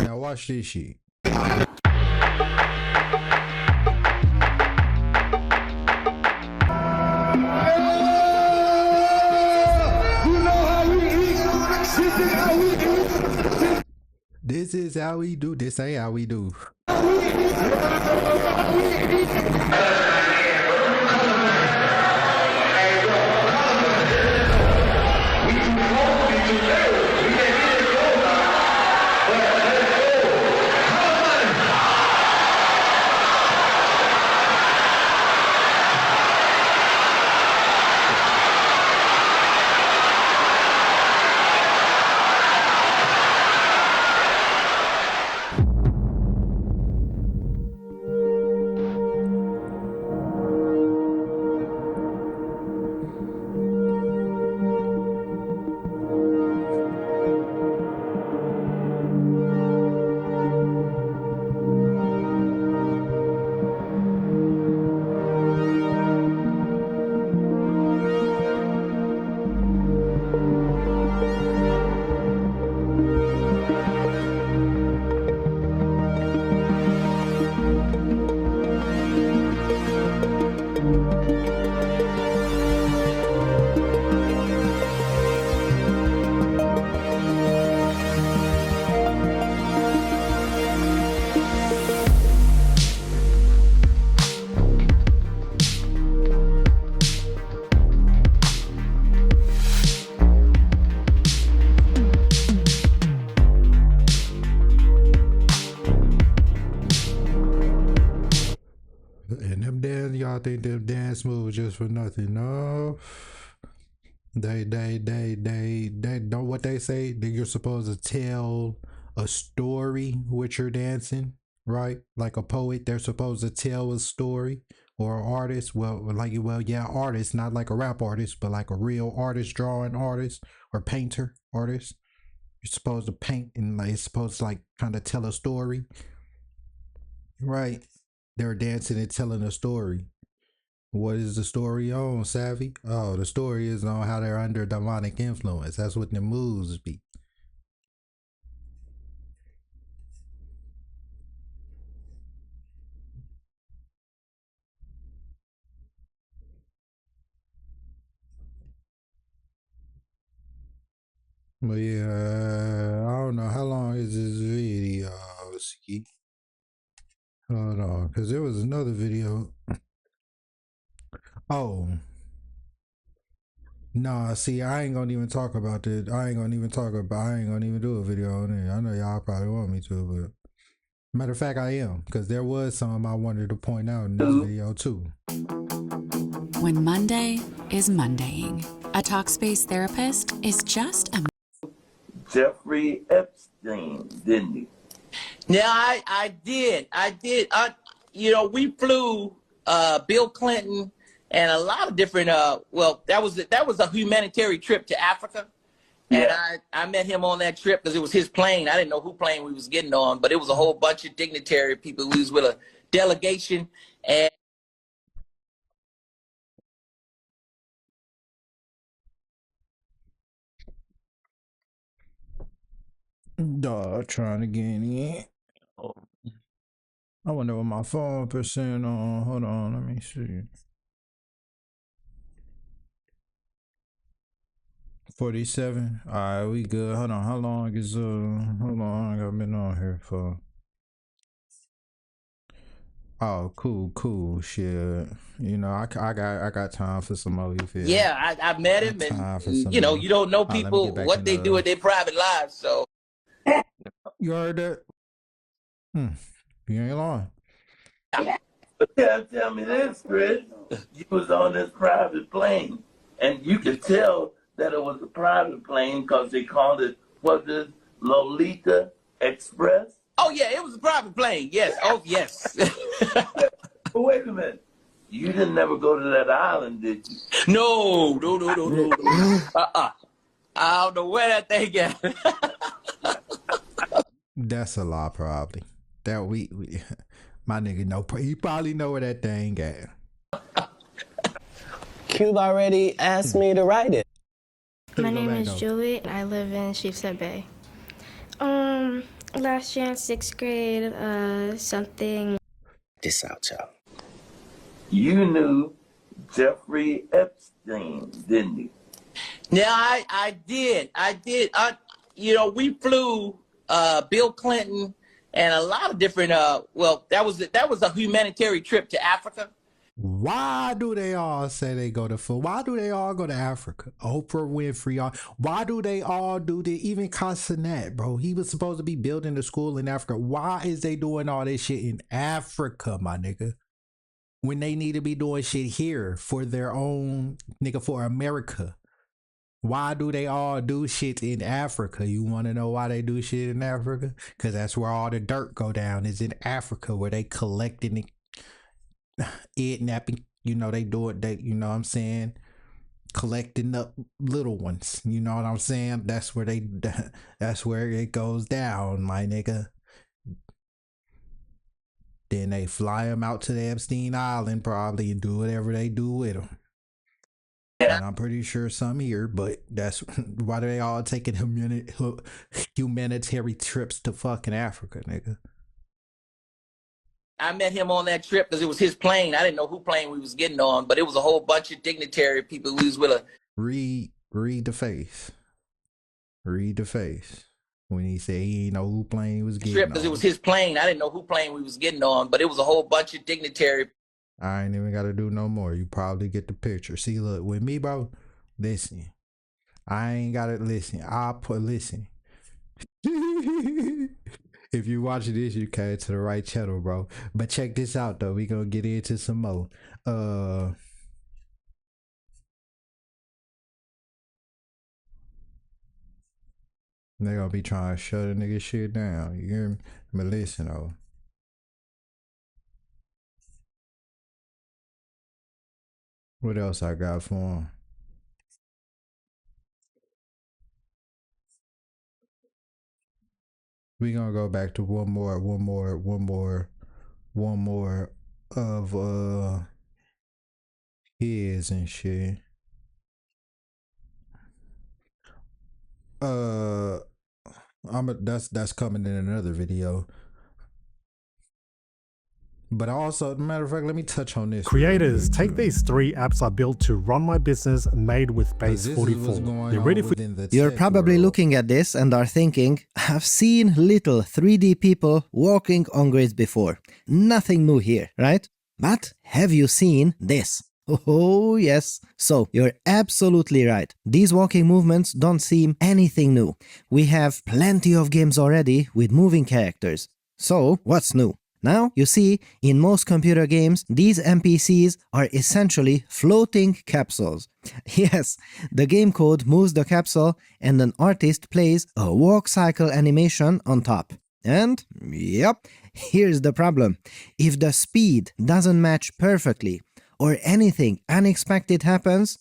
Now watch this shit. You know how we eat. This is how we This is how we do. This ain't how we do. And them dance, y'all think them dance moves just for nothing? No. They don't what they say. That you're supposed to tell a story with your dancing, right? Like a poet, they're supposed to tell a story, or an artist. Yeah, artist, not like a rap artist, but like a real artist, drawing artist or painter artist. You're supposed to paint and like it's supposed to like kind of tell a story, right? They're dancing and telling a story. What is the story on, Savvy? Oh, the story is on how they're under demonic influence. That's what the moves be. But yeah, I don't know how long is this video, Ski. Hold on, because there was another video. Oh. Nah, see, I ain't gonna even talk about it. I ain't gonna even do a video on it. I know y'all probably want me to, but matter of fact, I am, because there was some I wanted to point out in this video too. When Monday is Mondaying, a Talkspace therapist is just a Jeffrey Epstein, didn't he? Yeah, I did. We flew Bill Clinton and a lot of different. That was a humanitarian trip to Africa, and I met him on that trip because it was his plane. I didn't know who plane we was getting on, but it was a whole bunch of dignitary people. We was with a delegation, and Dog trying to get in. I wonder what my phone percent on. Hold on, let me see. 47. All right, we good. Hold on. How long is hold on? I've been on here for. Oh, cool. Shit. You know, I got time for some more. You feel? yeah, I met him, and you don't know people what they do in their private lives. So you heard that? You ain't lying. But tell me this, Chris. You was on this private plane, and you could tell that it was a private plane because they called it, what is Lolita Express? Oh yeah, it was a private plane. Yes. Oh yes. But wait a minute. You didn't never go to that island, did you? No. I don't know where that thing at. That's a lie, probably. That we my nigga know. He probably know where that thing at. Cube already asked me to write it. My name is Julie. I live in Sheepshead Bay. Last year in 6th grade, something. This out, y'all. You knew Jeffrey Epstein, didn't you? Yeah, I did. We flew Bill Clinton, and a lot of different. Well, that was a humanitarian trip to Africa. Why do they all say they go to food? Why do they all go to Africa? Oprah Winfrey. Why do they all do this? Even Castanet, bro. He was supposed to be building a school in Africa. Why is they doing all this shit in Africa, my nigga? When they need to be doing shit here for their own, nigga, for America. Why do they all do shit in Africa? You want to know why they do shit in Africa? Because that's where all the dirt go down, is in Africa, where they collecting it, napping, you know, they do it, they, you know what I'm saying, collecting up little ones, you know what I'm saying? That's where it goes down, my nigga. Then they fly them out to the Epstein Island probably and do whatever they do with them. And I'm pretty sure some here, but that's why they all taking humanitarian trips to fucking Africa, nigga. I met him on that trip because it was his plane. I didn't know who plane we was getting on, but it was a whole bunch of dignitary people who was with a read the face. Read the face. When he said he didn't know who plane he was getting trip because it was his plane. I didn't know who plane we was getting on, but it was a whole bunch of dignitary. I ain't even got to do no more. You probably get the picture. See, look, with me, bro, listen. I ain't got to listen. Listen. If you watching this, you came to the right channel, bro. But check this out, though. We gonna get into some more. They gonna be trying to shut a nigga shit down. You hear me? But listen, though. What else I got for him? We gonna go back to one more of his and shit. That's coming in another video. But also, matter of fact, let me touch on this. Creators, take these 3 apps I built to run my business made with Base 44. They're ready for You're probably looking at this and are thinking, I've seen little 3D people walking on grids before. Nothing new here, right? But have you seen this? Oh yes. So you're absolutely right. These walking movements don't seem anything new. We have plenty of games already with moving characters. So what's new? Now, you see, in most computer games, these NPCs are essentially floating capsules. Yes, the game code moves the capsule and an artist plays a walk cycle animation on top. And, yep, here's the problem. If the speed doesn't match perfectly, or anything unexpected happens,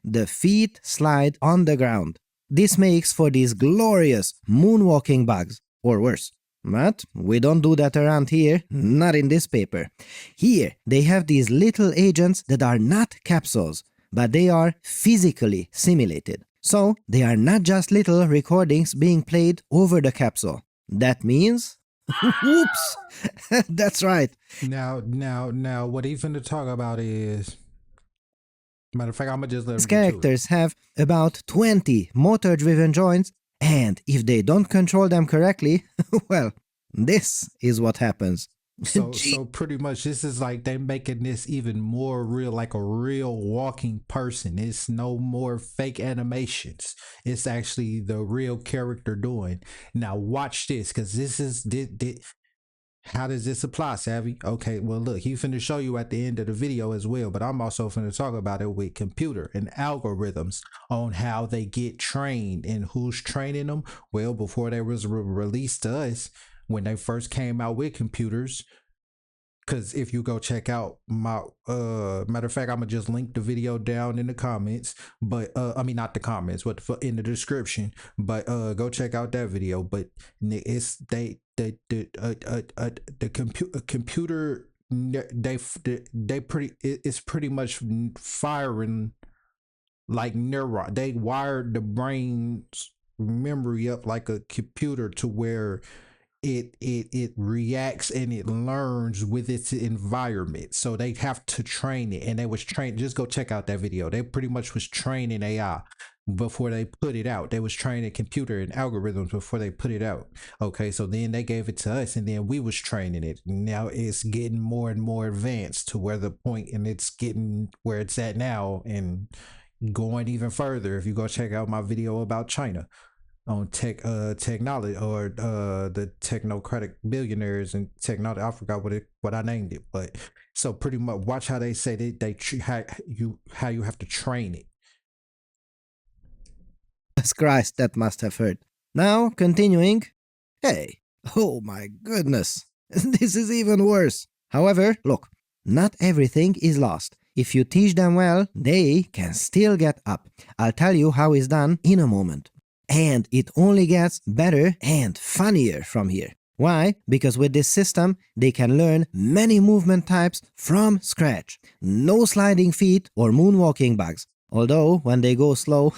the feet slide on the ground. This makes for these glorious moonwalking bugs, or worse. But we don't do that around here, not in this paper. Here, they have these little agents that are not capsules, but they are physically simulated. So, they are not just little recordings being played over the capsule. That means... Whoops! That's right. Now, what he's finna talk about is... Matter of fact, I'm gonna just let him These characters have about 20 motor-driven joints, and if they don't control them correctly, well, this is what happens. So pretty much this is like they making this even more real, like a real walking person. It's no more fake animations. It's actually the real character doing. Now watch this, because this is how does this apply, Savvy? Okay, well look, he's finna show you at the end of the video as well, but I'm also finna talk about it with computer and algorithms on how they get trained and who's training them. Well, before they was released to us, when they first came out with computers, because if you go check out my matter of fact, I'm gonna just link the video down in the comments, but I mean not the comments, but in the description, but go check out that video. But it's the computer, it's pretty much firing like neuron. They wired the brain's memory up like a computer to where it reacts and it learns with its environment. So they have to train it, and they was trained. Just go check out that video. They pretty much was training AI. before they put it out. They was training computer and algorithms before they put it out. Okay, so then they gave it to us, and then we was training it. Now it's getting more and more advanced to where the point, and it's getting where it's at now, and going even further. If you go check out my video about China on technology, or the technocratic billionaires and technology, I forgot what I named it, but so pretty much watch how they say how you have to train it. Jesus Christ, that must have hurt. Now, continuing. Hey, oh my goodness, this is even worse. However, look, not everything is lost. If you teach them well, they can still get up. I'll tell you how it's done in a moment. And it only gets better and funnier from here. Why? Because with this system, they can learn many movement types from scratch. No sliding feet or moonwalking bugs. Although, when they go slow,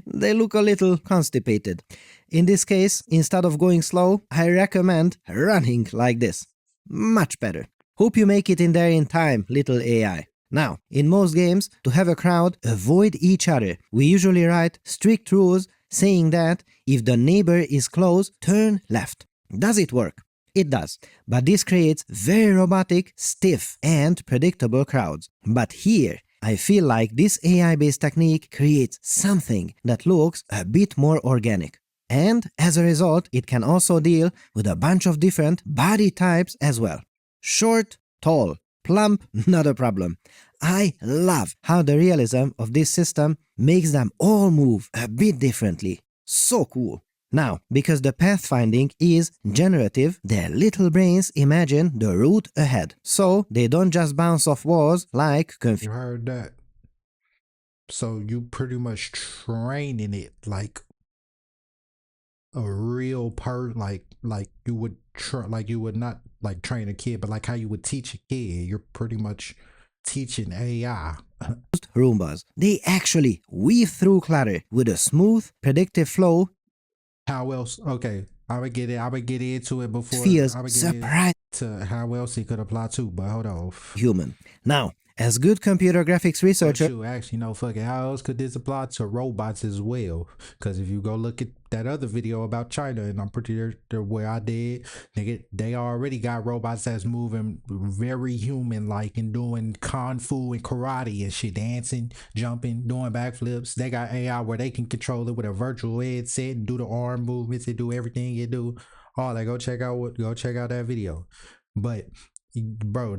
they look a little constipated. In this case, instead of going slow, I recommend running like this. Much better. Hope you make it in there in time, little AI. Now, in most games, to have a crowd avoid each other, we usually write strict rules saying that if the neighbor is close, turn left. Does it work? It does. But this creates very robotic, stiff, and predictable crowds. But here, I feel like this AI-based technique creates something that looks a bit more organic. And as a result, it can also deal with a bunch of different body types as well. Short, tall, plump, not a problem. I love how the realism of this system makes them all move a bit differently. So cool. Now, because the pathfinding is generative, their little brains imagine the route ahead. So they don't just bounce off walls like You heard that? So you pretty much training it like a real like you would not like train a kid, but like how you would teach a kid. You're pretty much teaching AI. Roombas. They actually weave through clutter with a smooth, predictive flow. How else? Okay, I would get into it before. Feels I would get surprising to how else it could apply to, but hold on. Human. Now, as good computer graphics researcher, Actually, no, fuck it. How else could this apply to robots as well? Because if you go look at that other video about China, and I'm pretty sure where I did, they already got robots that's moving very human-like and doing kung fu and karate and shit, dancing, jumping, doing backflips. They got AI where they can control it with a virtual headset and do the arm movements and do everything you do. All that. Go check out that video. But bro,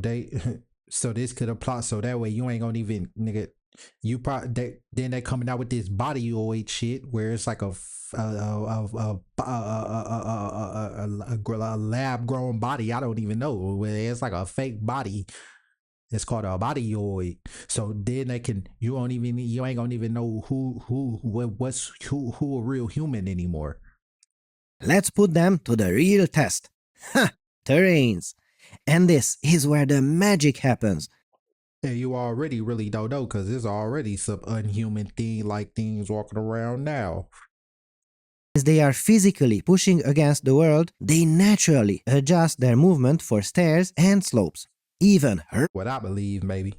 so this could apply, so that way you ain't gonna even, nigga, you probably, then they coming out with this bodyoid shit where it's like a lab grown body. I don't even know. It's like a fake body. It's called a bodyoid. So then you ain't gonna even know who a real human anymore. let's put them to the real test. Ha! Terrains. And this is where the magic happens. And you already really don't know, because there's already some unhuman things walking around now. As they are physically pushing against the world, they naturally adjust their movement for stairs and slopes. Even what I believe, maybe.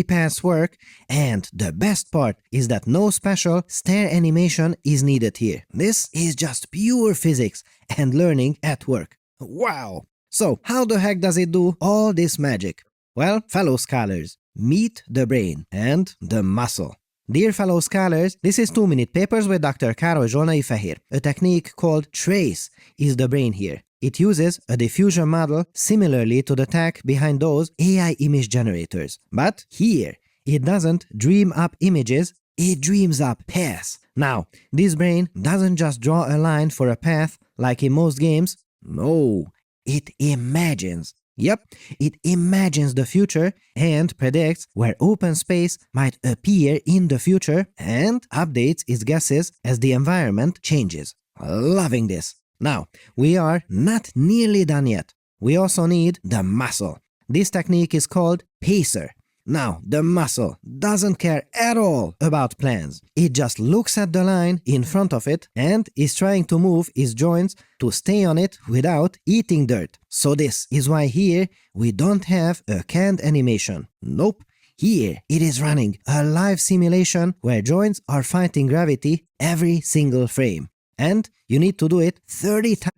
Paths work, and the best part is that no special stair animation is needed here. This is just pure physics and learning at work. Wow! So, how the heck does it do all this magic? Well, fellow scholars, meet the brain and the muscle. Dear fellow scholars, this is 2-minute papers with Dr. Károly Zsolnai Fehér. A technique called trace is the brain here. It uses a diffusion model similarly to the tech behind those AI image generators. But here, it doesn't dream up images, it dreams up paths. Now, this brain doesn't just draw a line for a path like in most games. No, it imagines. Yep, it imagines the future and predicts where open space might appear in the future and updates its guesses as the environment changes. Loving this. Now, we are not nearly done yet. We also need the muscle. This technique is called pacer. Now, the muscle doesn't care at all about plans. It just looks at the line in front of it and is trying to move its joints to stay on it without eating dirt. So this is why here we don't have a canned animation. Nope. Here it is running a live simulation where joints are fighting gravity every single frame. And you need to do it 30 times.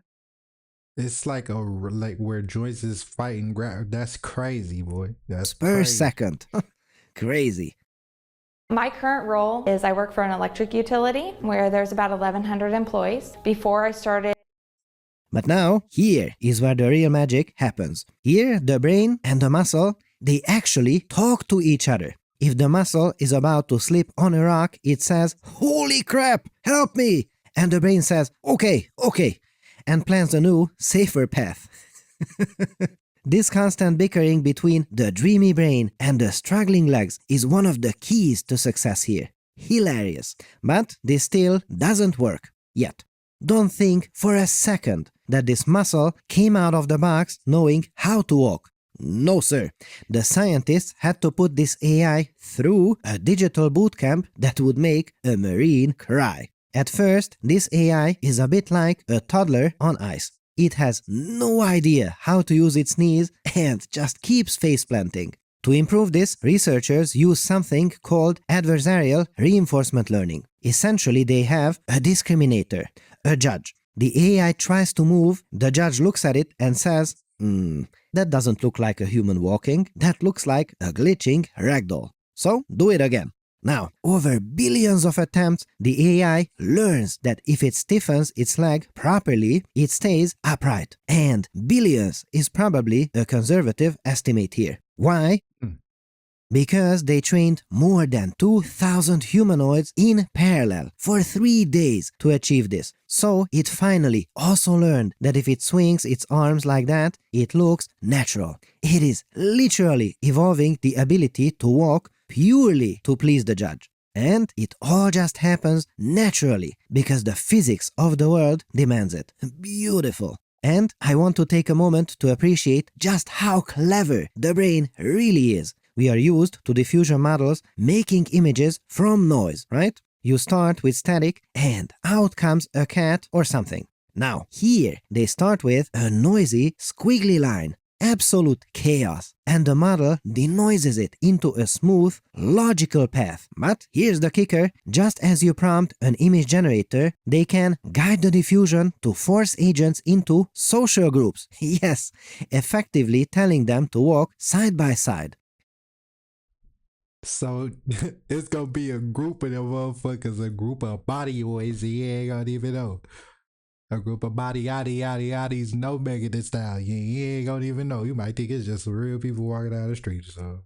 It's like where joints is fighting that's crazy, boy. That's per crazy. second. Crazy. My current role is I work for an electric utility where there's about 1,100 employees. Before I started. But now, here is where the real magic happens. Here, the brain and the muscle, they actually talk to each other. If the muscle is about to slip on a rock, it says, "Holy crap, help me!" And the brain says, "Okay, okay," and plans a new, safer path. This constant bickering between the dreamy brain and the struggling legs is one of the keys to success here. Hilarious. But this still doesn't work. Yet. Don't think for a second that this muscle came out of the box knowing how to walk. No, sir. The scientists had to put this AI through a digital bootcamp that would make a Marine cry. At first, this AI is a bit like a toddler on ice. It has no idea how to use its knees and just keeps face-planting. To improve this, researchers use something called adversarial reinforcement learning. Essentially, they have a discriminator, a judge. The AI tries to move, the judge looks at it and says, that doesn't look like a human walking, that looks like a glitching ragdoll. So, do it again. Now, over billions of attempts, the AI learns that if it stiffens its leg properly, it stays upright. And billions is probably a conservative estimate here. Why? Because they trained more than 2,000 humanoids in parallel for 3 days to achieve this. So it finally also learned that if it swings its arms like that, it looks natural. It is literally evolving the ability to walk purely to please the judge. And it all just happens naturally because the physics of the world demands it. Beautiful. And I want to take a moment to appreciate just how clever the brain really is. We are used to diffusion models making images from noise, right? You start with static and out comes a cat or something. Now, here they start with a noisy, squiggly line. Absolute chaos. And the model denoises it into a smooth, logical path. But here's the kicker, just as you prompt an image generator, they can guide the diffusion to force agents into social groups. Yes, effectively telling them to walk side by side. So it's gonna be a group of them motherfuckers, a group of body boys, and you ain't gonna even know. A group of body yaddies, no Megan style. You ain't gonna even know. You might think it's just real people walking down the street. So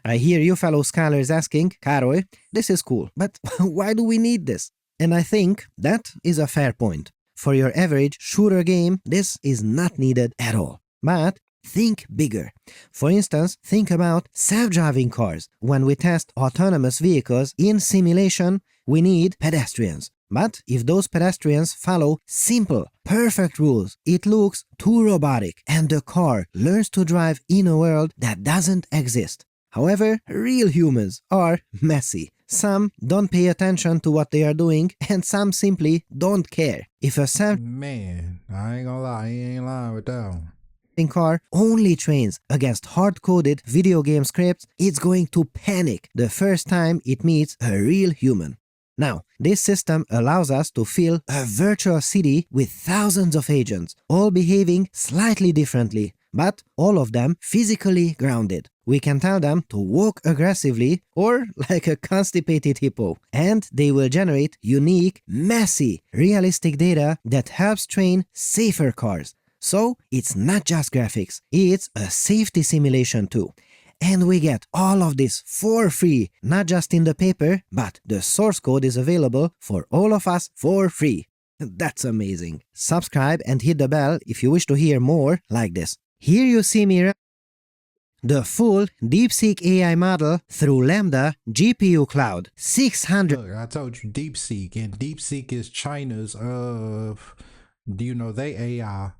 I hear you fellow scholars asking, Karoy, this is cool, but why do we need this? And I think that is a fair point. For your average shooter game, this is not needed at all. But think bigger. For instance, think about self-driving cars. When we test autonomous vehicles in simulation, we need pedestrians. But if those pedestrians follow simple, perfect rules, it looks too robotic and the car learns to drive in a world that doesn't exist. However, real humans are messy. Some don't pay attention to what they are doing and some simply don't care. If a man, I ain't gonna lie, he ain't lying with that one. Car only trains against hard-coded video game scripts, it's going to panic the first time it meets a real human. Now, this system allows us to fill a virtual city with thousands of agents, all behaving slightly differently, but all of them physically grounded. We can tell them to walk aggressively or like a constipated hippo, and they will generate unique, messy, realistic data that helps train safer cars. So, it's not just graphics, it's a safety simulation too. And we get all of this for free, not just in the paper, but the source code is available for all of us for free. That's amazing. Subscribe and hit the bell if you wish to hear more like this. Here you see me the full DeepSeek AI model through Lambda GPU Cloud 600. Look, I told you DeepSeek, and DeepSeek is China's, do you know, they AI,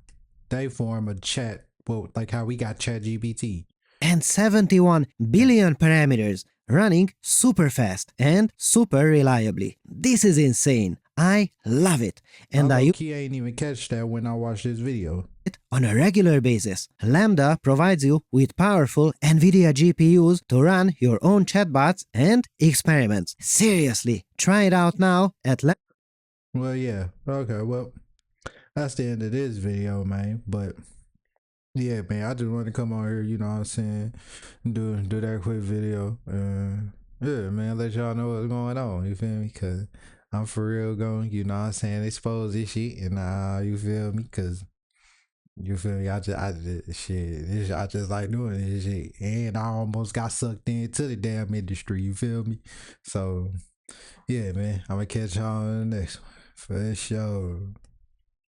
they form a chat, well, like how we got ChatGPT. And 71 billion parameters running super fast and super reliably. This is insane. I love it, and I use He ain't even catch that when I watched this video. it on a regular basis. Lambda provides you with powerful NVIDIA GPUs to run your own chatbots and experiments. Seriously, try it out now at Well, yeah. Okay, well, that's the end of this video, man. But yeah, man, I just wanted to come on here, you know what I'm saying, do that quick video. Yeah, man, let y'all know what's going on, you feel me? Cause I'm for real going, you know what I'm saying, expose this shit, and you feel me? Cause you feel me? I just like doing this shit, and I almost got sucked into the damn industry. You feel me? So yeah, man, I'm gonna catch y'all on the next one for sure.